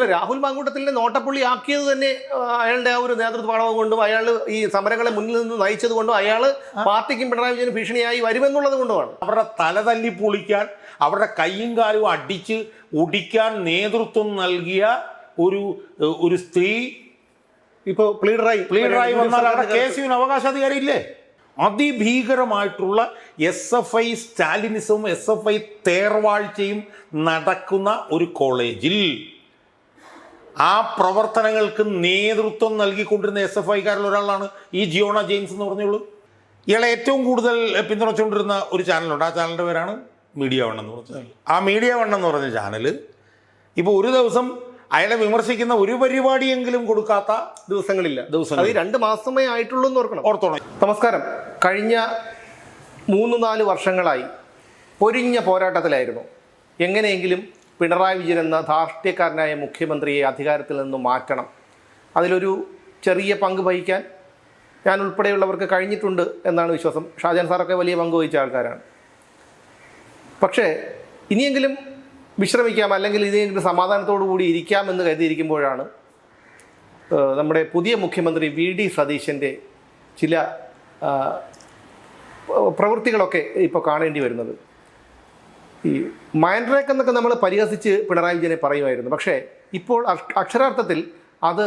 രാഹുൽ മാങ്കൂട്ടത്തിലെ നോട്ടപ്പുള്ളി ആക്കിയത് തന്നെ അയാളുടെ ആ ഒരു നേതൃത്വ പാഠവും കൊണ്ടും അയാൾ ഈ സമരങ്ങളെ മുന്നിൽ നിന്ന് നയിച്ചത് കൊണ്ടും അയാൾ പാർട്ടിക്കും പിണറായി വിജയന് ഭീഷണിയായി വരുമെന്നുള്ളത് കൊണ്ടുമാണ്. അവരുടെ തല തല്ലി പൊളിക്കാൻ, അവരുടെ കൈയും കാലും അടിച്ച് ഒടിക്കാൻ നേതൃത്വം നൽകിയ ഒരു സ്ത്രീ ഇപ്പോൾ പ്ലീഡറായി വന്നാൽ അവിടെ കേസിന് അവകാശാധികാരം ഇല്ലേ? അതിഭീകരമായിട്ടുള്ള SFI സ്റ്റാലിനിസവും SFI തേർവാഴ്ചയും നടക്കുന്ന ഒരു കോളേജിൽ ആ പ്രവർത്തനങ്ങൾക്ക് നേതൃത്വം നൽകിക്കൊണ്ടിരുന്ന SFIക്കാരിൽ ഒരാളാണ് ഈ ജിയോണ ജെയിംസ് എന്ന് പറഞ്ഞുള്ളൂ. ഇയാളെ ഏറ്റവും കൂടുതൽ പിന്തുണച്ചുകൊണ്ടിരുന്ന ഒരു ചാനലുണ്ട്. ആ ചാനലിൻ്റെ പേരാണ് മീഡിയ വൺ എന്ന് പറഞ്ഞ ചാനൽ. ആ മീഡിയ വൺ എന്ന് പറഞ്ഞ ചാനൽ ഇപ്പോൾ ഒരു ദിവസം അയാളെ വിമർശിക്കുന്ന ഒരു പരിപാടിയെങ്കിലും കൊടുക്കാത്ത ദിവസങ്ങളില്ല. അത് 2 മാസമേ ആയിട്ടുള്ളൂ എന്ന് ഓർത്തോണം. നമസ്കാരം. കഴിഞ്ഞ 3-4 വർഷങ്ങളായി പൊരിഞ്ഞ പോരാട്ടത്തിലായിരുന്നു. എങ്ങനെയെങ്കിലും പിണറായി വിജയൻ എന്ന ധാർഷ്ട്യക്കാരനായ മുഖ്യമന്ത്രിയെ അധികാരത്തിൽ നിന്ന് മാറ്റണം. അതിലൊരു ചെറിയ പങ്ക് വഹിക്കാൻ ഞാൻ ഉൾപ്പെടെയുള്ളവർക്ക് കഴിഞ്ഞിട്ടുണ്ട് എന്നാണ് വിശ്വാസം. ഷാജാൻ സാറൊക്കെ വലിയ പങ്ക് വഹിച്ച ആൾക്കാരാണ്. പക്ഷേ ഇനിയെങ്കിലും വിശ്രമിക്കാം, അല്ലെങ്കിൽ ഇനിയെങ്കിലും സമാധാനത്തോടു കൂടി ഇരിക്കാമെന്ന് കരുതിയിരിക്കുമ്പോഴാണ് നമ്മുടെ പുതിയ മുഖ്യമന്ത്രി VD സതീശൻ്റെ ചില പ്രവൃത്തികളൊക്കെ ഇപ്പോൾ കാണേണ്ടി വരുന്നത്. ഈ മൈൻഡ് ബ്രേക്ക് എന്നൊക്കെ നമ്മൾ പരിഹസിച്ച് പിണറായി വിജയനെ പറയുമായിരുന്നു. പക്ഷേ ഇപ്പോൾ അക്ഷരാർത്ഥത്തിൽ അത്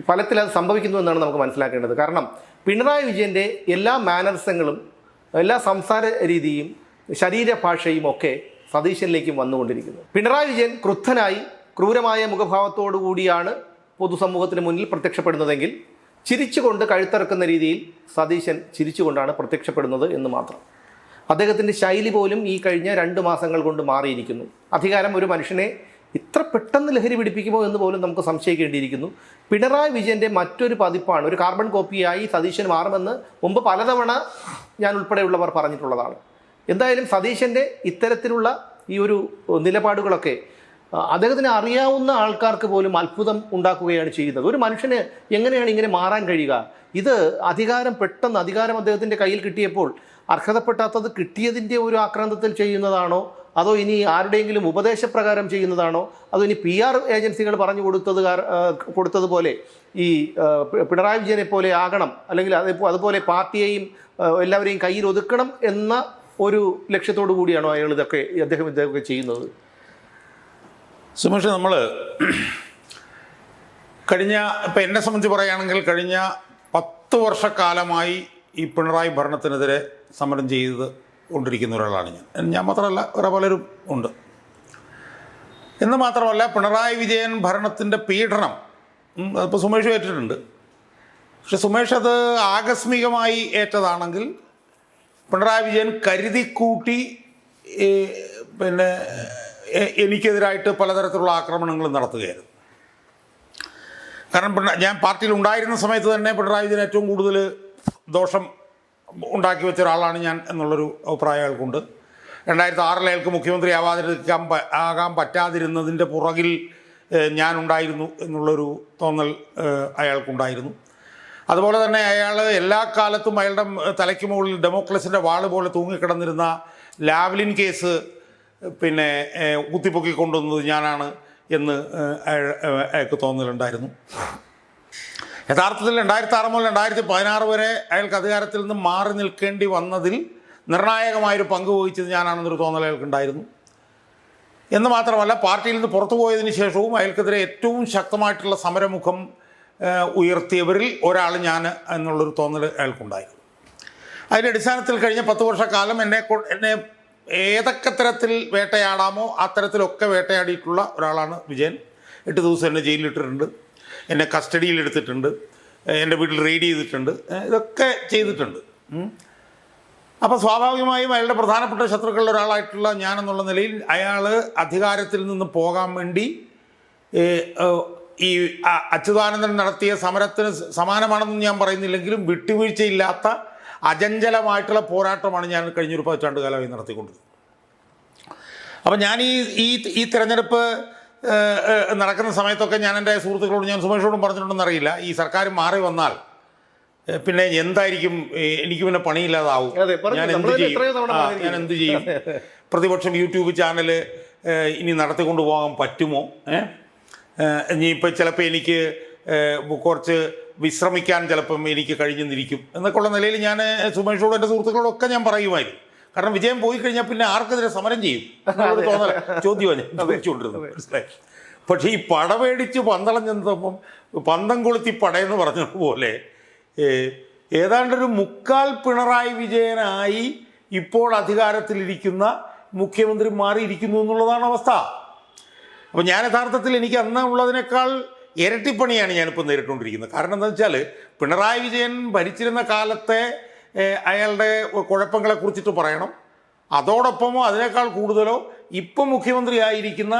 ഫലത്തിൽ അത് സംഭവിക്കുന്നു എന്നാണ് നമുക്ക് മനസ്സിലാക്കേണ്ടത്. കാരണം പിണറായി വിജയൻ്റെ എല്ലാ മാനറിസങ്ങളും, എല്ലാ സംസാര രീതിയും, ശരീരഭാഷയും ഒക്കെ സതീശനിലേക്കും വന്നുകൊണ്ടിരിക്കുന്നു. പിണറായി വിജയൻ ക്രുദ്ധനായി ക്രൂരമായ മുഖഭാവത്തോടു കൂടിയാണ് പൊതുസമൂഹത്തിന് മുന്നിൽ പ്രത്യക്ഷപ്പെടുന്നതെങ്കിൽ ചിരിച്ചുകൊണ്ട് കഴുത്തറക്കുന്ന രീതിയിൽ സതീശൻ ചിരിച്ചുകൊണ്ടാണ് പ്രത്യക്ഷപ്പെടുന്നത് എന്ന് മാത്രം. അദ്ദേഹത്തിൻ്റെ ശൈലി പോലും ഈ കഴിഞ്ഞ 2 മാസങ്ങൾ കൊണ്ട് മാറിയിരിക്കുന്നു. അധികാരം ഒരു മനുഷ്യനെ ഇത്ര പെട്ടെന്ന് ലഹരി പിടിപ്പിക്കുമോ എന്ന് പോലും നമുക്ക് സംശയിക്കേണ്ടിയിരിക്കുന്നു. പിണറായി വിജയൻ്റെ മറ്റൊരു പതിപ്പാണ്, ഒരു കാർബൺ കോപ്പിയായി സതീശൻ മാറുമെന്ന് മുമ്പ് പലതവണ ഞാൻ ഉൾപ്പെടെയുള്ളവർ പറഞ്ഞിട്ടുള്ളതാണ്. എന്തായാലും സതീശൻ്റെ ഇത്തരത്തിലുള്ള ഈ ഒരു നിലപാടുകളൊക്കെ അദ്ദേഹത്തിന് അറിയാവുന്ന ആൾക്കാർക്ക് പോലും അത്ഭുതം ഉണ്ടാക്കുകയാണ് ചെയ്യുന്നത്. ഒരു മനുഷ്യന് എങ്ങനെയാണ് ഇങ്ങനെ മാറാൻ കഴിയുക? ഇത് അധികാരം അദ്ദേഹത്തിൻ്റെ കയ്യിൽ കിട്ടിയപ്പോൾ അർഹതപ്പെട്ടാത്തത് കിട്ടിയതിൻ്റെ ഒരു ആക്രാന്തത്തിൽ ചെയ്യുന്നതാണോ, അതോ ഇനി ആരുടെയെങ്കിലും ഉപദേശപ്രകാരം ചെയ്യുന്നതാണോ, അതോ ഇനി PR ഏജൻസികൾ പറഞ്ഞു കൊടുത്തതുപോലെ ഈ പിണറായി വിജയനെ പോലെ ആകണം, അല്ലെങ്കിൽ അതുപോലെ പാർട്ടിയെയും എല്ലാവരെയും കയ്യിൽ ഒതുക്കണം എന്ന ഒരു ലക്ഷ്യത്തോടു കൂടിയാണോ അദ്ദേഹം ഇതൊക്കെ ചെയ്യുന്നത്? സുമേഷ്, നമ്മൾ ഇപ്പം എന്നെ സംബന്ധിച്ച് പറയുകയാണെങ്കിൽ കഴിഞ്ഞ 10 വർഷക്കാലമായി ഈ പിണറായി ഭരണത്തിനെതിരെ സമരം ചെയ്ത് കൊണ്ടിരിക്കുന്ന ഒരാളാണ് ഞാൻ മാത്രമല്ല, വേറെ പലരും ഉണ്ട്. എന്ന് മാത്രമല്ല, പിണറായി വിജയൻ ഭരണത്തിൻ്റെ പീഡനം അതിപ്പോൾ സുമേഷ് ഏറ്റിട്ടുണ്ട്. പക്ഷെ സുമേഷ് അത് ആകസ്മികമായി ഏറ്റതാണെങ്കിൽ പിണറായി വിജയൻ കരുതിക്കൂട്ടി എനിക്കെതിരായിട്ട് പലതരത്തിലുള്ള ആക്രമണങ്ങൾ നടത്തുകയായിരുന്നു. കാരണം ഞാൻ പാർട്ടിയിൽ ഉണ്ടായിരുന്ന സമയത്ത് തന്നെ പിണറായി വിജയൻ ഏറ്റവും കൂടുതൽ ദോഷം ഉണ്ടാക്കി വെച്ച ഒരാളാണ് ഞാൻ എന്നുള്ളൊരു അഭിപ്രായം അയാൾക്കുണ്ട്. 2006 അയാൾക്ക് മുഖ്യമന്ത്രി ആകാൻ പറ്റാതിരുന്നതിൻ്റെ പുറകിൽ ഞാനുണ്ടായിരുന്നു എന്നുള്ളൊരു തോന്നൽ അയാൾക്കുണ്ടായിരുന്നു. അതുപോലെ തന്നെ അയാൾ എല്ലാ കാലത്തും അയാളുടെ തലയ്ക്ക് മുകളിൽ ഡെമോക്രസിൻ്റെ വാള് പോലെ തൂങ്ങിക്കിടന്നിരുന്ന ലാവ്ലിൻ കേസ് കുത്തിപ്പൊക്കിക്കൊണ്ടുവന്നത് ഞാനാണ് എന്ന് അയാൾക്ക് തോന്നലുണ്ടായിരുന്നു. യഥാർത്ഥത്തിൽ 2006 മുതൽ 2016 വരെ അയാൾക്ക് അധികാരത്തിൽ നിന്ന് മാറി നിൽക്കേണ്ടി വന്നതിൽ നിർണായകമായൊരു പങ്ക് വഹിച്ചത് ഞാനാണെന്നൊരു തോന്നൽ അയാൾക്കുണ്ടായിരുന്നു. എന്ന് മാത്രമല്ല, പാർട്ടിയിൽ നിന്ന് പുറത്തു പോയതിന് ശേഷവും അയാൾക്കെതിരെ ഏറ്റവും ശക്തമായിട്ടുള്ള സമരമുഖം ഉയർത്തിയവരിൽ ഒരാൾ ഞാൻ എന്നുള്ളൊരു തോന്നൽ അയാൾക്കുണ്ടായിരുന്നു. അതിൻ്റെ അടിസ്ഥാനത്തിൽ കഴിഞ്ഞ 10 വർഷക്കാലം എന്നെ ഏതൊക്കെ തരത്തിൽ വേട്ടയാടാമോ അത്തരത്തിലൊക്കെ വേട്ടയാടിയിട്ടുള്ള ഒരാളാണ് വിജയൻ. 8 ദിവസം എന്നെ ജയിലിലിട്ടിട്ടുണ്ട്, എന്നെ കസ്റ്റഡിയിലെടുത്തിട്ടുണ്ട്, എൻ്റെ വീട്ടിൽ റെയ്ഡ് ചെയ്തിട്ടുണ്ട്, ഇതൊക്കെ ചെയ്തിട്ടുണ്ട്. അപ്പോൾ സ്വാഭാവികമായും അയാളുടെ പ്രധാനപ്പെട്ട ശത്രുക്കളിൽ ഒരാളായിട്ടുള്ള ഞാനെന്നുള്ള നിലയിൽ അയാൾ അധികാരത്തിൽ നിന്ന് പോകാൻ വേണ്ടി ഈ അച്യുതാനന്ദൻ നടത്തിയ സമരത്തിന് സമാനമാണെന്ന് ഞാൻ പറയുന്നില്ലെങ്കിലും വിട്ടുവീഴ്ചയില്ലാത്ത അചഞ്ചലമായിട്ടുള്ള പോരാട്ടമാണ് ഞാൻ കഴിഞ്ഞൊരു 10 പതിറ്റാണ്ടുകാലമായി നടത്തിക്കൊണ്ടിരുന്നത്. അപ്പം ഞാൻ ഈ തിരഞ്ഞെടുപ്പ് നടക്കുന്ന സമയത്തൊക്കെ ഞാൻ എൻ്റെ സുഹൃത്തുക്കളോട്, ഞാൻ സുമേഷോടും പറഞ്ഞിട്ടുണ്ടെന്നറിയില്ല, ഈ സർക്കാർ മാറി വന്നാൽ പിന്നെ എന്തായിരിക്കും, എനിക്ക് പിന്നെ പണിയില്ലാതാവും, ഞാൻ എന്ത് ചെയ്യും, പ്രതിപക്ഷം യൂട്യൂബ് ചാനൽ ഇനി നടത്തിക്കൊണ്ട് പോകാൻ പറ്റുമോ? ഇനിയിപ്പോൾ ചിലപ്പോൾ എനിക്ക് കുറച്ച് വിശ്രമിക്കാൻ ചിലപ്പം എനിക്ക് കഴിഞ്ഞെന്നിരിക്കും എന്നൊക്കെയുള്ള നിലയിൽ ഞാൻ സുമേഷോടും എൻ്റെ സുഹൃത്തുക്കളോടൊക്കെ ഞാൻ പറയുമായിരുന്നു. കാരണം വിജയം പോയി കഴിഞ്ഞാൽ പിന്നെ ആർക്കെതിരെ സമരം ചെയ്യും എന്നൊരു തോന്നല ചോദ്യമാണ് ഞാൻ ചോദിച്ചുകൊണ്ടിരുന്നത്. മനസ്സിലായി. പക്ഷേ ഈ പട പേടിച്ച് പന്തളം ചെന്നപ്പം പന്തം കൊളുത്തി പടയെന്ന് പറഞ്ഞതുപോലെ ഏതാണ്ടൊരു മുക്കാൽ പിണറായി വിജയനായി ഇപ്പോൾ അധികാരത്തിലിരിക്കുന്ന മുഖ്യമന്ത്രി മാറിയിരിക്കുന്നു എന്നുള്ളതാണ് അവസ്ഥ. അപ്പോൾ ഞാൻ യഥാർത്ഥത്തിൽ എനിക്ക് അന്ന് ഉള്ളതിനേക്കാൾ ഇരട്ടിപ്പണിയാണ് ഞാനിപ്പോൾ നേരിട്ടുകൊണ്ടിരിക്കുന്നത്. കാരണം എന്താണെന്ന് വെച്ചാൽ പിണറായി വിജയൻ ഭരിച്ചിരുന്ന കാലത്തെ അയാളുടെ കുഴപ്പങ്ങളെ കുറിച്ചിട്ട് പറയണം, അതോടൊപ്പമോ അതിനേക്കാൾ കൂടുതലോ ഇപ്പം മുഖ്യമന്ത്രിയായിരിക്കുന്ന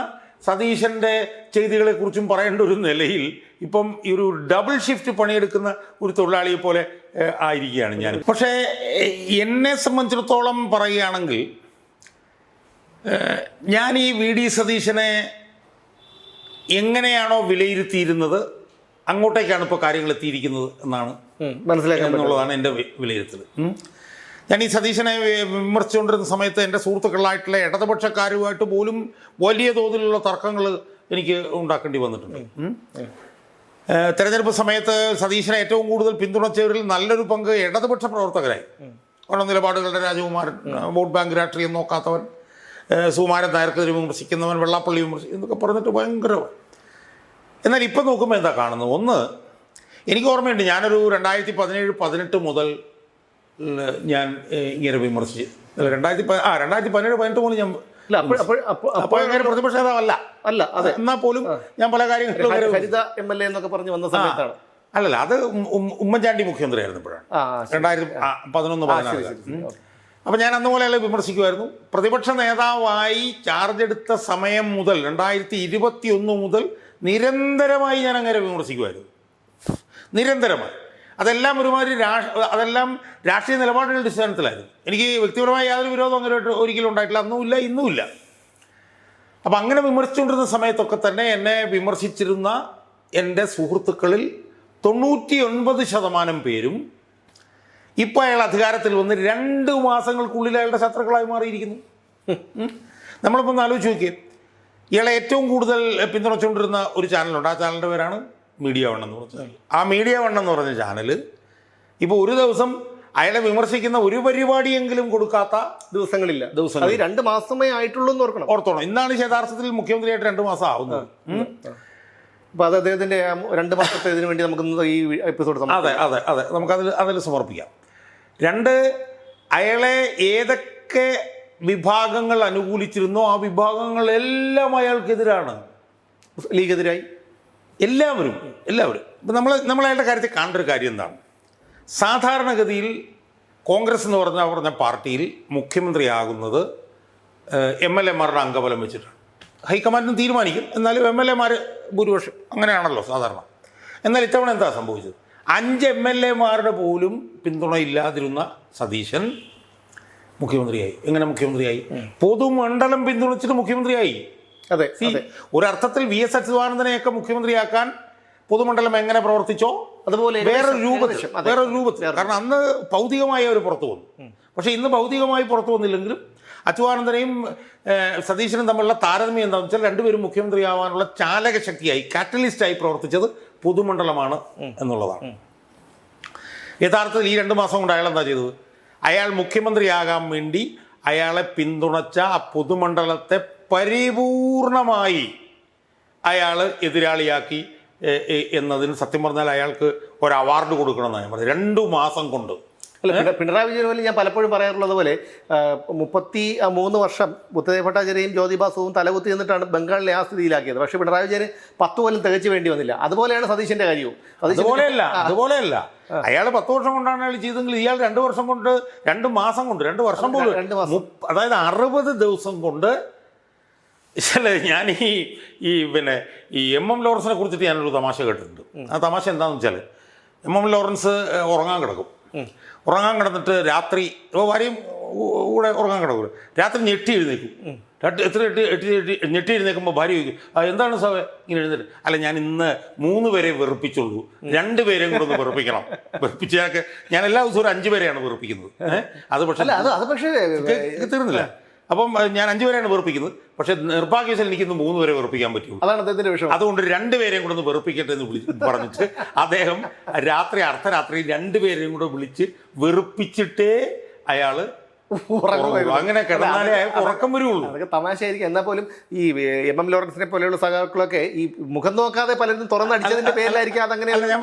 സതീശൻ്റെ ചെയ്തികളെക്കുറിച്ചും പറയേണ്ട ഒരു നിലയിൽ ഇപ്പം ഈ ഒരു ഡബിൾ ഷിഫ്റ്റ് പണിയെടുക്കുന്ന ഒരു തൊഴിലാളിയെ പോലെ ആയിരിക്കുകയാണ് ഞാൻ. പക്ഷേ എന്നെ സംബന്ധിച്ചിടത്തോളം പറയുകയാണെങ്കിൽ ഞാൻ ഈ വി ഡി സതീശനെ എങ്ങനെയാണോ വിലയിരുത്തിയിരുന്നത് അങ്ങോട്ടേക്കാണ് ഇപ്പോൾ കാര്യങ്ങൾ എത്തിയിരിക്കുന്നത് എന്നാണ് മനസ്സിലാക്കാന്നുള്ളതാണ് എൻ്റെ വിലയിരുത്തൽ. ഞാൻ ഈ സതീശനെ വിമർശിച്ചുകൊണ്ടിരുന്ന സമയത്ത് എൻ്റെ സുഹൃത്തുക്കളായിട്ടുള്ള ഇടതുപക്ഷക്കാരുമായിട്ട് പോലും വലിയ തോതിലുള്ള തർക്കങ്ങൾ എനിക്ക് ഉണ്ടാക്കേണ്ടി വന്നിട്ടുണ്ട്. തെരഞ്ഞെടുപ്പ് സമയത്ത് സതീശനെ ഏറ്റവും കൂടുതൽ പിന്തുണച്ചവരിൽ നല്ലൊരു പങ്ക് ഇടതുപക്ഷ പ്രവർത്തകരായി. കാരണം നിലപാടുകളുടെ രാജകുമാരൻ, വോട്ട് ബാങ്ക് രാഷ്ട്രീയം നോക്കാത്തവൻ, സുകുമാരൻ നായർക്കെതിരെ വിമർശിക്കുന്നവൻ, വെള്ളാപ്പള്ളി എന്നൊക്കെ പറഞ്ഞിട്ട് ഭയങ്കരമായി. എന്നാൽ ഇപ്പം നോക്കുമ്പോൾ എന്താ കാണുന്നത്? ഒന്ന്, എനിക്ക് ഓർമ്മയുണ്ട്, ഞാനൊരു 2017-18 മുതൽ ഞാൻ ഇങ്ങനെ വിമർശിച്ച് 2017-18 മുതൽ ഞാൻ അപ്പോൾ അങ്ങനെ പ്രതിപക്ഷ നേതാവല്ല അല്ല അതെ എന്നാൽ പോലും ഞാൻ പല കാര്യങ്ങളും ഹരിത MLA എന്നൊക്കെ പറഞ്ഞ് വന്ന സമയത്താണ്. അല്ലല്ല, അത് ഉമ്മൻചാണ്ടി മുഖ്യമന്ത്രി ആയിരുന്നപ്പോഴാണ് 2011-14. അപ്പം ഞാൻ അന്ന് പോലെയല്ല വിമർശിക്കുമായിരുന്നു. പ്രതിപക്ഷ നേതാവായി ചാർജ് എടുത്ത സമയം മുതൽ 2021 മുതൽ നിരന്തരമായി ഞാൻ അങ്ങനെ വിമർശിക്കുമായിരുന്നു. നിരന്തരമായി. അതെല്ലാം ഒരുമാതിരി അതെല്ലാം രാഷ്ട്രീയ നിലപാടുകളുടെ അടിസ്ഥാനത്തിലായിരുന്നു. എനിക്ക് വ്യക്തിപരമായ യാതൊരു വിരോധം അങ്ങനെ ഒരിക്കലും ഉണ്ടായിട്ടില്ല, അന്നുമില്ല ഇന്നുമില്ല. അപ്പം അങ്ങനെ വിമർശിച്ചുകൊണ്ടിരുന്ന സമയത്തൊക്കെ തന്നെ എന്നെ വിമർശിച്ചിരുന്ന എൻ്റെ സുഹൃത്തുക്കളിൽ 99% പേരും ഇപ്പോൾ അയാൾ അധികാരത്തിൽ വന്ന് 2 മാസങ്ങൾക്കുള്ളിൽ അയാളുടെ ശത്രുക്കളായി മാറിയിരിക്കുന്നു. നമ്മളിപ്പോൾ ഒന്ന് ആലോചിച്ച് നോക്കിയേ. ഇയാളെ ഏറ്റവും കൂടുതൽ പിന്തുണച്ചുകൊണ്ടിരുന്ന ഒരു ചാനലുണ്ട്. ആ ചാനലിൻ്റെ പേരാണ് മീഡിയ വൺ എന്ന് പറഞ്ഞ ചാനൽ. ആ മീഡിയ വൺ എന്ന് പറഞ്ഞ ചാനൽ ഇപ്പോൾ ഒരു ദിവസം അയാളെ വിമർശിക്കുന്ന ഒരു പരിപാടിയെങ്കിലും കൊടുക്കാത്ത ദിവസങ്ങളില്ല. 2 മാസമേ ആയിട്ടുള്ളൂ എന്ന് ഓർത്തോണം. ഇന്നാണ് യഥാർത്ഥത്തിൽ മുഖ്യമന്ത്രിയായിട്ട് 2 മാസം ആവുന്നത്. അപ്പോൾ അത് അദ്ദേഹത്തിൻ്റെ 2 മാസത്തെ ഇതിനു വേണ്ടി നമുക്ക് ഈ എപ്പിസോഡ് അതെ നമുക്കതിൽ സമർപ്പിക്കാം. 2, അയാളെ ഏതൊക്കെ വിഭാഗങ്ങൾ അനുകൂലിച്ചിരുന്നോ ആ വിഭാഗങ്ങളെല്ലാം അയാൾക്കെതിരാണ്. ലീഗെതിരായി എല്ലാവരും. ഇപ്പം നമ്മൾ അയാളുടെ കാര്യത്തിൽ കാണേണ്ട ഒരു കാര്യം എന്താണ്? സാധാരണഗതിയിൽ കോൺഗ്രസ് എന്ന് പറഞ്ഞ പാർട്ടിയിൽ മുഖ്യമന്ത്രിയാകുന്നത് MLA-മാരുടെ അംഗബലം വെച്ചിട്ടാണ്. ഹൈക്കമാൻഡിന് തീരുമാനിക്കും, എന്നാലും MLA-മാർ ഭൂരിപക്ഷം അങ്ങനെയാണല്ലോ സാധാരണ. എന്നാൽ ഇത്തവണ എന്താ സംഭവിച്ചത്? 5 MLA-മാരുടെ പോലും പിന്തുണയില്ലാതിരുന്ന സതീശൻ മുഖ്യമന്ത്രിയായി. എങ്ങനെ മുഖ്യമന്ത്രിയായി? പൊതുമണ്ഡലം പിന്തുണച്ചിട്ട് മുഖ്യമന്ത്രിയായി. അതെ, ഒരർത്ഥത്തിൽ VS അച്യുതാനന്ദനെയൊക്കെ മുഖ്യമന്ത്രിയാക്കാൻ പൊതുമണ്ഡലം എങ്ങനെ പ്രവർത്തിച്ചോ അതുപോലെ വേറൊരു രൂപത്തിൽ. കാരണം അന്ന് ഭൗതികമായി അവർ പുറത്തു വന്നു. പക്ഷേ ഇന്ന് ഭൗതികമായി പുറത്തു വന്നില്ലെങ്കിലും അച്യുതാനന്ദനെയും സതീശനും തമ്മിലുള്ള താരതമ്യം എന്താണെന്ന് വെച്ചാൽ രണ്ടുപേരും മുഖ്യമന്ത്രിയാവാനുള്ള ചാലക ശക്തിയായി, കാറ്റലിസ്റ്റായി പ്രവർത്തിച്ചത് പൊതുമണ്ഡലമാണ് എന്നുള്ളതാണ്. യഥാർത്ഥത്തിൽ ഈ 2 മാസം കൊണ്ട് അയാൾ എന്താ ചെയ്തത്? അയാൾ മുഖ്യമന്ത്രിയാകാൻ വേണ്ടി അയാളെ പിന്തുണച്ച ആ പൊതുമണ്ഡലത്തെ പരിപൂർണമായി അയാൾ എതിരാളിയാക്കി എന്നതിന് സത്യം പറഞ്ഞാൽ അയാൾക്ക് ഒരു അവാർഡ് കൊടുക്കണമെന്നാണ് ഞാൻ പറഞ്ഞത്. 2 മാസം കൊണ്ട്. അല്ല, പിണറായി വിജയൻ പോലെ ഞാൻ പലപ്പോഴും പറയാറുള്ളത് പോലെ 33 വർഷം ബുദ്ധദേവ് ഭട്ടാചാര്യയും ജ്യോതിബാസുവും തലകുത്തി നിന്നിട്ടാണ് ബംഗാളിലെ ആ സ്ഥിതിയിലാക്കിയത്. പക്ഷേ പിണറായി വിജയന് 10 കൊല്ലം തികച്ചു വേണ്ടി വന്നില്ല. അതുപോലെയാണ് സതീശന്റെ കാര്യവും. അതുപോലെയല്ല അയാൾ 10 വർഷം കൊണ്ടാണ് അയാൾ ചെയ്തെങ്കിൽ ഇയാൾ 2 വർഷം കൊണ്ട് 2 മാസം കൊണ്ട് 2 വർഷം പോലും അതായത് 60 ദിവസം കൊണ്ട്. ഞാൻ ഈ MM ലോറൻസിനെ കുറിച്ചിട്ട് ഞാനൊരു തമാശ കേട്ടിട്ടുണ്ട്. ആ തമാശ എന്താണെന്ന് വെച്ചാൽ MM ലോറൻസ് ഉറങ്ങാൻ കിടന്നിട്ട് രാത്രി ഭാര്യയും കൂടെ ഉറങ്ങാൻ കിടക്കും. രാത്രി ഞെട്ടി എഴുന്നേക്കും. ഞെട്ടി എഴുന്നേക്കുമ്പോൾ ഭാര്യ ചോദിക്കും, എന്താണ് സാറേ ഇങ്ങനെ എഴുന്നേറ്റ്? അല്ല, ഞാൻ ഇന്ന് 3 പേരെ വെറുപ്പിച്ചുള്ളൂ, 2 പേരെയും കൂടെ ഒന്ന് വെറുപ്പിക്കണം. വെറുപ്പിച്ചാൽ ഞാൻ എല്ലാ ദിവസവും ഒരു 5 പേരെയാണ് വെറുപ്പിക്കുന്നത്. അത് പക്ഷേ തീർന്നില്ല. അപ്പം ഞാൻ 5 പേരെയാണ് വെറുപ്പിക്കുന്നത്. പക്ഷേ നിർഭാഗ്യവശാൽ എനിക്കിന്ന് 3 പേരെ വെറുപ്പിക്കാൻ പറ്റുള്ളൂ. അതാണ് അദ്ദേഹത്തിന്റെ വിഷയം. അതുകൊണ്ട് 2 പേരെയും കൂടെ ഒന്ന് വെറുപ്പിക്കട്ടെ എന്ന് പറഞ്ഞിട്ട് അദ്ദേഹം രാത്രി അർദ്ധരാത്രി 2 പേരെയും കൂടെ വിളിച്ച് വെറുപ്പിച്ചിട്ടേ അയാൾ അങ്ങനെ കിടന്നാലേ അയാൾക്ക് ഉറക്കം വരുള്ളൂ. അതൊക്കെ തമാശയായിരിക്കും. എന്നാൽ പോലും ഈ MM ലോറൻസിനെ പോലെയുള്ള സഖാക്കളൊക്കെ ഈ മുഖം നോക്കാതെ പലരും തുറന്നടിച്ചതിന്റെ പേരിലായിരിക്കും അതങ്ങനെ. ഞാൻ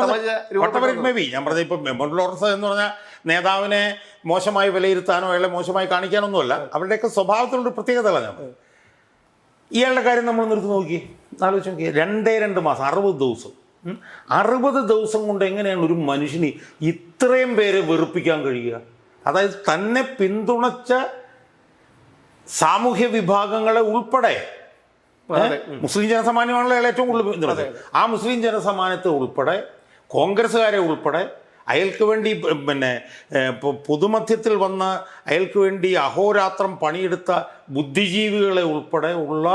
പറഞ്ഞ ഇപ്പം MM ലോറൻസ് എന്ന് പറഞ്ഞാൽ നേതാവിനെ മോശമായി വിലയിരുത്താനോ അയാളെ മോശമായി കാണിക്കാനൊന്നുമല്ല, അവരുടെയൊക്കെ സ്വഭാവത്തിലുള്ള പ്രത്യേകതകളാണ്. ഞാൻ ഇയാളുടെ കാര്യം നമ്മൾ നിർത്തി നോക്കി ആലോചിച്ച് നോക്കി. 2 മാസം 60 ദിവസം 60 ദിവസം കൊണ്ട് എങ്ങനെയാണ് ഒരു മനുഷ്യന് ഇത്രയും പേരെ വെറുപ്പിക്കാൻ കഴിയുക? അതായത് തന്നെ പിന്തുണച്ച സാമൂഹ്യ വിഭാഗങ്ങളെ ഉൾപ്പെടെ, മുസ്ലിം ജനസമാനമാണല്ലോ അയാൾ ഏറ്റവും കൂടുതൽ പിന്തുണച്ചത്, ആ മുസ്ലിം ജനസമാനത്തെ ഉൾപ്പെടെ കോൺഗ്രസ്സുകാരെ ഉൾപ്പെടെ അയാൾക്ക് വേണ്ടി പൊതുമധ്യത്തിൽ വന്ന അയാൾക്ക് വേണ്ടി അഹോരാത്രം പണിയെടുത്ത ബുദ്ധിജീവികളെ ഉൾപ്പെടെ ഉള്ള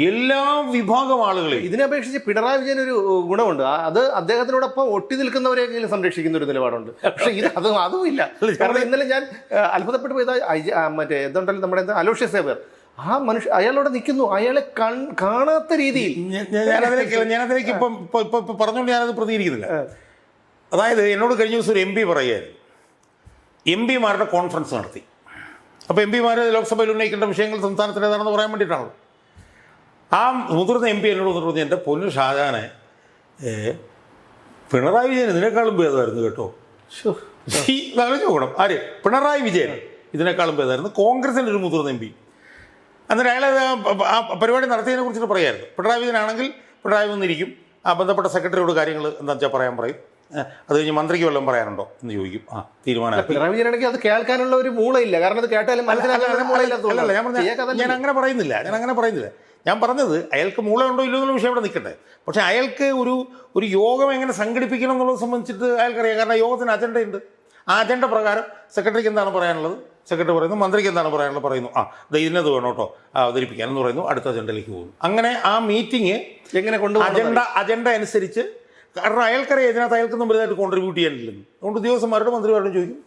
എല്ലാ വിഭാഗം ആളുകളെയും. ഇതിനെ അപേക്ഷിച്ച് പിണറായി വിജയൻ ഒരു ഗുണമുണ്ട്, അത് അദ്ദേഹത്തിനോടൊപ്പം ഒട്ടി നിൽക്കുന്നവരെങ്കിലും സംരക്ഷിക്കുന്ന ഒരു നിലപാടുണ്ട്. പക്ഷേ അതും ഇല്ല. കാരണം ഇന്നലെ ഞാൻ അത്ഭുതപ്പെട്ടു പോയത് മറ്റേ എന്തുണ്ടല്ലോ നമ്മുടെ അലോഷ്യസ് സേവർ, ആ മനുഷ്യ അയാളോട് നിൽക്കുന്നു, അയാളെ കാണാത്ത രീതിയിൽ. ഞാനതിലേക്ക് ഇപ്പം പറഞ്ഞുകൊണ്ട് ഞാനത് പ്രതികരിക്കുന്നില്ല. അതായത് എന്നോട് കഴിഞ്ഞ ദിവസം ഒരു MP പറയുകയായിരുന്നു, MP മാരുടെ കോൺഫറൻസ് നടത്തി. അപ്പോൾ MP ലോക്സഭയിൽ ഉന്നയിക്കേണ്ട വിഷയങ്ങൾ സംസ്ഥാനത്തിൽ ഏതാണെന്ന് പറയാൻ വേണ്ടിയിട്ടാണല്ലോ. ആ മുതിർന്ന MP എന്നോട് പറഞ്ഞു, എൻ്റെ പൊന്നു ഷാജാനെ, പിണറായി വിജയൻ ഇതിനേക്കാളും ഭേദമായിരുന്നു കേട്ടോ. ആലോചിച്ച് നോക്കണം, ആര്? പിണറായി വിജയൻ ഇതിനേക്കാളും ഭേദമായിരുന്നു. കോൺഗ്രസിൻ്റെ ഒരു മുതിർന്ന MP. അന്നേരം അയാൾ ആ പരിപാടി നടത്തിയതിനെ കുറിച്ചിട്ട് പറയായിരുന്നു. പിണറായി വിജയനാണെങ്കിൽ പിണറായി വന്നിരിക്കും, ആ ബന്ധപ്പെട്ട സെക്രട്ടറിയോട് കാര്യങ്ങൾ എന്താ വെച്ചാൽ പറയാൻ പറയും. അത് കഴിഞ്ഞ് മന്ത്രിക്ക് വല്ലതും പറയാനുണ്ടോ എന്ന് ചോദിക്കും. തീരുമാനം. പിണറായി വിജയനാണെങ്കിൽ അത് കേൾക്കാനുള്ള ഒരു മൂളയില്ല, കാരണം അത് കേട്ടാലും മനസ്സിലാക്കാനുള്ള മൂളയില്ല. ഞാൻ അങ്ങനെ പറയുന്നില്ല. ഞാൻ പറഞ്ഞത് അയാൾക്ക് മൂളമുണ്ടോ ഇല്ലോ എന്നുള്ള വിഷയം ഇവിടെ നിൽക്കട്ടെ. പക്ഷേ അയാൾക്ക് ഒരു യോഗം എങ്ങനെ സംഘടിപ്പിക്കണം എന്നുള്ളത് സംബന്ധിച്ചിട്ട് അയാൾക്കറിയാം. കാരണം യോഗത്തിന് അജണ്ടയുണ്ട്. ആ അജണ്ട പ്രകാരം സെക്രട്ടറിക്ക് എന്താണ് പറയാനുള്ളത് സെക്രട്ടറി പറയുന്നു, മന്ത്രിക്ക് എന്താണ് പറയാനുള്ളത് പറയുന്നു. ഇതിനത് വേണം കേട്ടോ അവതരിപ്പിക്കാൻ എന്ന് പറയുന്നു, അടുത്ത അജണ്ടയിലേക്ക് പോകുന്നു. അങ്ങനെ ആ മീറ്റിംഗ് എങ്ങനെ അജണ്ട അനുസരിച്ച്, കാരണം അയാൾക്കറിയാം ഇതിനകത്ത് അയാൾക്കൊന്നും വലുതായിട്ട് കോൺട്രിബ്യൂട്ട് ചെയ്യാനില്ലെന്ന്. അതുകൊണ്ട് ഉദ്യോഗസ്ഥന്മാരോടും മന്ത്രിമാരോടും ചോദിക്കും.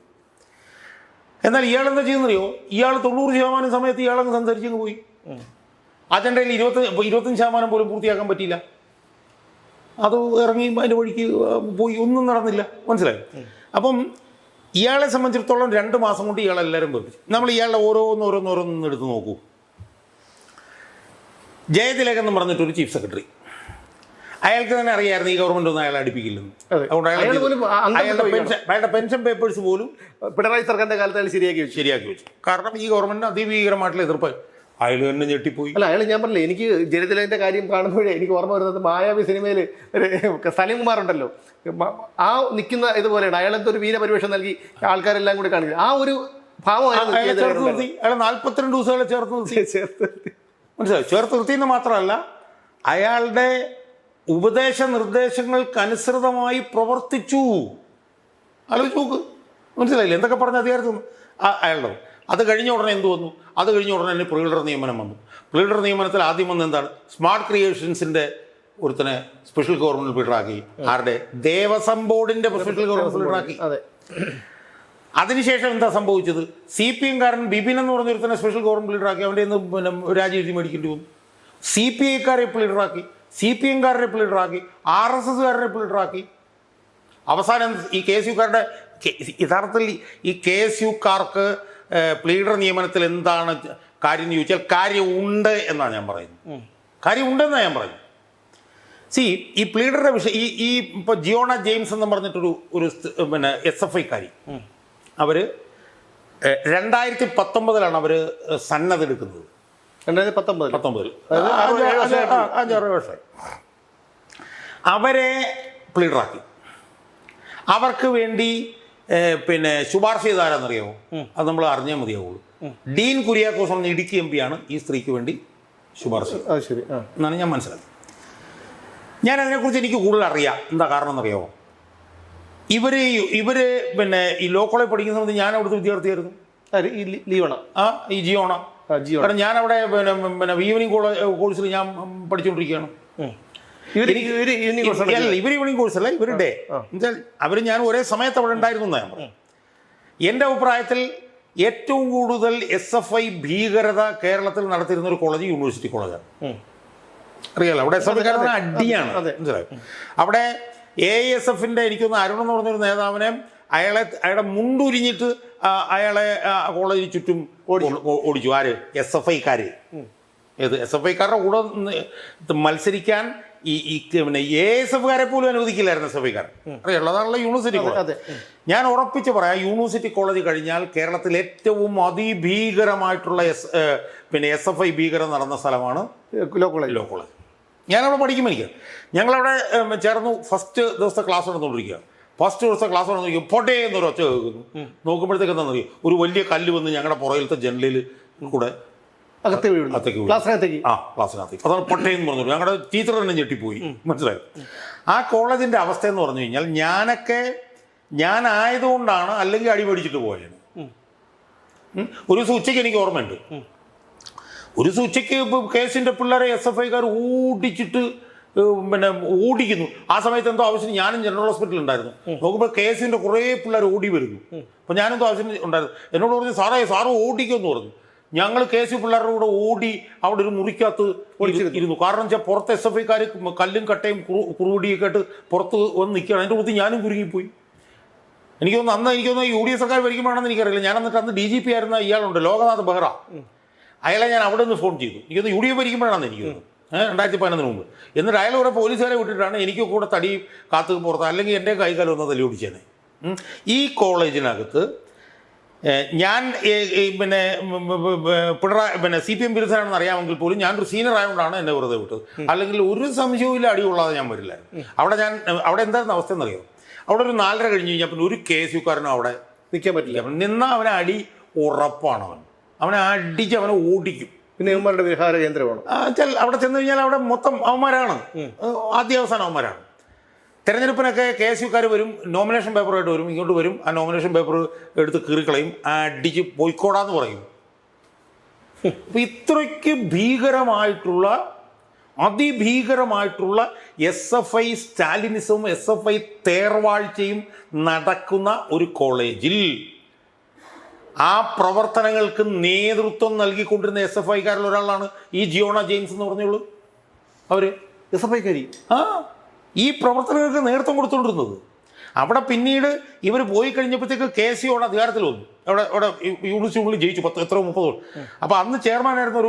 എന്നാൽ ഇയാൾ എന്താ ചെയ്യുന്നറിയോ? ഇയാൾ 90% സമയത്ത് ഇയാളങ്ങ് സംസാരിച്ചങ്ങ് പോയി. അജണ്ടയിൽ 25% പോലും പൂർത്തിയാക്കാൻ പറ്റിയില്ല. അത് ഇറങ്ങി അതിൻ്റെ വഴിക്ക് പോയി, ഒന്നും നടന്നില്ല. മനസ്സിലായി? അപ്പം ഇയാളെ സംബന്ധിച്ചിടത്തോളം 2 മാസം കൊണ്ട് ഇയാളെല്ലാവരും വെറുപ്പിച്ചു. നമ്മൾ ഇയാളുടെ ഓരോന്നോരോന്ന് എടുത്ത് നോക്കൂ. ജയതിലകൻ എന്ന് പറഞ്ഞിട്ടൊരു ചീഫ് സെക്രട്ടറി, അയാൾക്ക് തന്നെ അറിയാമായിരുന്നു ഈ ഗവൺമെൻറ് ഒന്നും അയാളെ അടുപ്പിക്കില്ലെന്ന്. അതുകൊണ്ട് അയാളുടെ പെൻഷൻ പേപ്പേഴ്സ് പോലും പിണറായി സർക്കാരിൻ്റെ കാലത്ത് അയാൾ ശരിയാക്കി വെച്ചു. കാരണം ഈ ഗവൺമെൻറ് അതിഭീകരമായിട്ടുള്ള എതിർപ്പ് അയാൾ തന്നെ ഞെട്ടിപ്പോയി. അല്ല, അയാൾ ഞാൻ പറഞ്ഞില്ലേ, എനിക്ക് ജയതിലകൻ്റെ കാര്യം കാണുമ്പോഴേ എനിക്ക് ഓർമ്മ വരുന്നത് മായാവി സിനിമയിൽ സലീം കുമാർ ഉണ്ടല്ലോ, ആ നിൽക്കുന്ന ഇതുപോലെയാണ്. അയാൾ എന്തൊരു വീരപരിവേഷം നൽകി ആൾക്കാരെല്ലാം കൂടി കാണിക്കുക. ആ ഒരു ഭാവമായിരുന്നു. അയാൾ 42 ദിവസങ്ങളെ ചേർത്ത് നിർത്തിയെന്ന് മാത്രമല്ല, അയാളുടെ ഉപദേശ നിർദ്ദേശങ്ങൾക്കനുസൃതമായി പ്രവർത്തിച്ചു. ആലോചിച്ച് നോക്ക്. മനസ്സിലായില്ലേ എന്തൊക്കെ പറഞ്ഞ അധികാരത്തിൽ അയാളുടെ. അത് കഴിഞ്ഞ ഉടനെ എന്ത് വന്നു? അത് കഴിഞ്ഞ ഉടനെ തന്നെ പ്രീഡർ നിയമനം വന്നു. പ്രീഡർ നിയമനത്തിൽ ആദ്യം വന്ന് എന്താണ്? സ്മാർട്ട് ക്രിയേഷൻസിൻ്റെ ഒരുത്തനെ സ്പെഷ്യൽ ഗവൺമെൻറ് ലീഡറാക്കി. ആരുടെ? ദേവസ്വം ബോർഡിൻ്റെ സ്പെഷ്യൽ ഗവൺമെൻറ് ലീഡറാക്കി. അതിനുശേഷം എന്താ സംഭവിച്ചത്? CPM കാരൻ ബിപിൻ എന്ന് പറഞ്ഞൊരുത്തനെ സ്പെഷ്യൽ ഗവൺമെൻറ് ലീഡറാക്കി. അവൻ്റെ നിന്ന് രാജിവെച്ച് മേടിക്കേണ്ടി വന്നു. CPI-കാരെ ലീഡറാക്കി, CPM-കാരനെ ലീഡറാക്കി, RSS-കാരനെ ലീഡറാക്കി. അവസാനം ഈ KSU-കാരുടെ യഥാർത്ഥത്തിൽ ഈ KSU-കാർക്ക് പ്ലീഡർ നിയമനത്തിൽ എന്താണ് കാര്യം എന്ന് ചോദിച്ചാൽ കാര്യമുണ്ട് എന്നാണ് ഞാൻ പറയുന്നത്. കാര്യമുണ്ടെന്നാണ് ഞാൻ പറയുന്നത്. ഈ പ്ലീഡറുടെ വിഷയം ഈ ഇപ്പോൾ ജിയോണ ജെയിംസ് എന്ന് പറഞ്ഞിട്ടൊരു SFI-കാരി, അവർ 2019 അവർ സന്നദ്ധ എടുക്കുന്നത്. 2019 5-6 വർഷമായി അവരെ പ്ലീഡറാക്കി. അവർക്ക് വേണ്ടി ശുപാർശ ചെയ്താരെന്നറിയാമോ? അത് നമ്മൾ അറിഞ്ഞാൽ മതിയാവുള്ളൂ. ഡീൻ കുര്യാക്കോസ് എന്ന ഇടുക്കി MP ആണ് ഈ സ്ത്രീക്ക് വേണ്ടി ശുപാർശ എന്നാണ് ഞാൻ മനസ്സിലാക്കി. ഞാൻ അതിനെക്കുറിച്ച് എനിക്ക് കൂടുതൽ അറിയാം. എന്താ കാരണം എന്നറിയാമോ? ഇവർ ഈ ലോ കോളേജ് പഠിക്കുന്ന സമയത്ത് ഞാൻ അവിടുത്തെ വിദ്യാർത്ഥിയായിരുന്നു. ഈ ജിയോണ. കാരണം ഞാൻ അവിടെ ഈവനിങ് കോഴ്സിൽ ഞാൻ പഠിച്ചുകൊണ്ടിരിക്കുകയാണ്. ഇവർ ഈവനിങ് കോഴ്സല്ല, ഇവർ ഡേ. അവർ ഞാൻ ഒരേ സമയത്ത് അവിടെ ഉണ്ടായിരുന്നു എന്നാണ് ഞാൻ പറഞ്ഞു. എൻ്റെ അഭിപ്രായത്തിൽ ഏറ്റവും കൂടുതൽ SFI ഭീകരത കേരളത്തിൽ നടത്തിയിരുന്ന ഒരു കോളേജ് യൂണിവേഴ്സിറ്റി കോളേജാണ്. അറിയാലോ, അവിടെ SFI അടിയാണ്, മനസ്സിലായോ? അവിടെ AISFന്റെ എനിക്കൊന്ന് അരുൺ എന്ന് പറഞ്ഞൊരു നേതാവിനെ അയാളുടെ മുണ്ടുരിഞ്ഞിട്ട് അയാളെ കോളേജിന് ചുറ്റും ഓടിച്ചു. ആര്? SFIക്കാര്. ഏത് SFIക്കാരുടെ കൂടെ മത്സരിക്കാൻ പിന്നെ AISFകാരെ പോലും അനുവദിക്കില്ലായിരുന്നു SFIക്കാർ. അറിയാലോ, അതാണല്ലോ യൂണിവേഴ്സിറ്റി കോളേജ്. ഞാൻ ഉറപ്പിച്ച് പറയാം, യൂണിവേഴ്സിറ്റി കോളേജ് കഴിഞ്ഞാൽ കേരളത്തിൽ ഏറ്റവും അതിഭീകരമായിട്ടുള്ള പിന്നെ SFI ഭീകരം നടന്ന സ്ഥലമാണ് ലോ കോളേജ്. ഞാനവിടെ പഠിക്കുമ്പോൾ ഞങ്ങളവിടെ ചേർന്നു. ഫസ്റ്റ് ദിവസത്തെ ക്ലാസ് നടന്നുകൊണ്ടിരിക്കുക. ഫസ്റ്റ് ദിവസത്തെ ക്ലാസ് നടന്നുകൊണ്ടിരിക്കും. പൊട്ടേ എന്നൊരു ഒച്ച കേൾക്കുന്നു. നോക്കുമ്പോഴത്തേക്ക് എന്താ അറിയും, ഒരു വലിയ കല്ല് വന്ന് ഞങ്ങളുടെ പുറകിലത്തെ ജനലിൽ കൂടെ ക്ലാസ്സിനകത്തേക്ക്. അതാണ് പൊട്ടേ എന്ന് പറഞ്ഞു. ഞങ്ങളുടെ ടീച്ചർ തന്നെ ഞെട്ടിപ്പോയി, മനസ്സിലായോ? ആ കോളേജിൻ്റെ അവസ്ഥ എന്ന് പറഞ്ഞു കഴിഞ്ഞാൽ ഞാനായതുകൊണ്ടാണ്, അല്ലെങ്കിൽ അടി മേടിച്ചിട്ട് പോയത്. ഒരു ദിവസം ഉച്ചയ്ക്ക് എനിക്ക് ഓർമ്മയുണ്ട്. ഒരു ദിവസം ഉച്ചയ്ക്ക് കേസിൻ്റെ പിള്ളേരെ SFIക്കാർ ഓടിച്ചിട്ട് പിന്നെ ഓടിക്കുന്നു. ആ സമയത്ത് എന്തോ ആവശ്യത്തിന് ഞാനും ജനറൽ ഹോസ്പിറ്റലിൽ ഉണ്ടായിരുന്നു. നോക്കുമ്പോൾ കേസിൻ്റെ കുറേ പിള്ളേർ ഓടി വരുന്നു. അപ്പോൾ ഞാനെന്തോ ആവശ്യത്തിന് ഉണ്ടായിരുന്നു. എന്നോട് പറഞ്ഞു, സാറ് ഓടിക്കുമെന്ന് പറഞ്ഞു. ഞങ്ങൾ കേസ് പിള്ളേരുടെ കൂടെ ഓടി അവിടെ ഒരു മുറിക്കകത്ത് ഇരുന്നു. കാരണം വെച്ചാൽ പുറത്ത് SFIക്കാർ കല്ലും കട്ടയും കുറുടിയൊക്കെ ആയിട്ട് പുറത്ത് വന്ന് നിൽക്കുകയാണ്. അതിൻ്റെ കൂട്ടി ഞാനും കുരുങ്ങിപ്പോയി. എനിക്കൊന്ന് UDF സർക്കാർ ഭരിക്കുമ്പോഴാണെന്ന് എനിക്കറിയില്ല. ഞാൻ എന്നിട്ട് അന്ന് DGP ആയിരുന്ന ഇയാളുണ്ട്, ലോകനാഥ് ബെഹ്റ. അയാളെ ഞാൻ അവിടെ നിന്ന് ഫോൺ ചെയ്തു. എനിക്കൊന്ന് UDF ഭരിക്കുമ്പോഴാണെന്ന് എനിക്ക് തോന്നുന്നു, 2011 മുമ്പ്. എന്നിട്ട് അയാൾ കുറേ പോലീസുകാരെ വിട്ടിട്ടാണ് എനിക്ക് കൂടെ തടി കാത്തു പുറത്ത്, അല്ലെങ്കിൽ എൻ്റെ കൈകാലം ഒന്ന് തല്ലി ഓടിച്ചേനെ. ഈ കോളേജിനകത്ത് ഞാൻ പിന്നെ CPM വിരുദ്ധനാണെന്ന് അറിയാമെങ്കിൽ പോലും ഞാനൊരു സീനിയർ ആയതുകൊണ്ടാണ് എന്നെ വെറുതെ വിട്ടത്. അല്ലെങ്കിൽ ഒരു സംശയവും അടിയുള്ളാതെ ഞാൻ വരില്ലായിരുന്നു. അവിടെ എന്തായിരുന്നു അവസ്ഥ എന്നറിയാം? അവിടെ ഒരു 4:30 കഴിഞ്ഞ് കഴിഞ്ഞാൽ പിന്നെ ഒരു KSUക്കാരനും അവിടെ നിൽക്കാൻ പറ്റില്ല. നിന്നാൽ അവനെ അടി ഉറപ്പാണ്. അവനെ അടിച്ച് അവനെ ഓടിക്കും. പിന്നെ അവന്മാരുടെ വിഹാര കേന്ദ്രമാണ്. അവിടെ ചെന്ന് കഴിഞ്ഞാൽ അവിടെ മൊത്തം അവന്മാരാണ്, ആദ്യാവസാനം അവന്മാരാണ്. തെരഞ്ഞെടുപ്പിനൊക്കെ KSUക്കാർ വരും, നോമിനേഷൻ പേപ്പറായിട്ട് വരും, ഇങ്ങോട്ട് വരും. ആ നോമിനേഷൻ പേപ്പർ എടുത്ത് കീറിക്കളയും, അടിച്ച് പോയിക്കോടാന്ന് പറയും. അപ്പം ഇത്രയ്ക്ക് ഭീകരമായിട്ടുള്ള, അതിഭീകരമായിട്ടുള്ള SFI സ്റ്റാലിനിസവും SFI തേർവാഴ്ചയും നടക്കുന്ന ഒരു കോളേജിൽ ആ പ്രവർത്തനങ്ങൾക്ക് നേതൃത്വം നൽകിക്കൊണ്ടിരുന്ന SFIക്കാരിൽ ഒരാളാണ് ഈ ജിയോണ ജെയിംസ് എന്ന് പറഞ്ഞോളൂ. അവർ SFIക്കാരി ഈ പ്രവർത്തനങ്ങൾക്ക് നേതൃത്വം കൊടുത്തുകൊണ്ടിരുന്നത്. അവിടെ പിന്നീട് ഇവർ പോയി കഴിഞ്ഞപ്പോഴത്തേക്ക് KSU അധികാരത്തിൽ വന്നു. അവിടെ യൂണിവേഴ്സിറ്റി ജയിച്ചു 30 അപ്പോൾ അന്ന് ചെയർമാനായിരുന്ന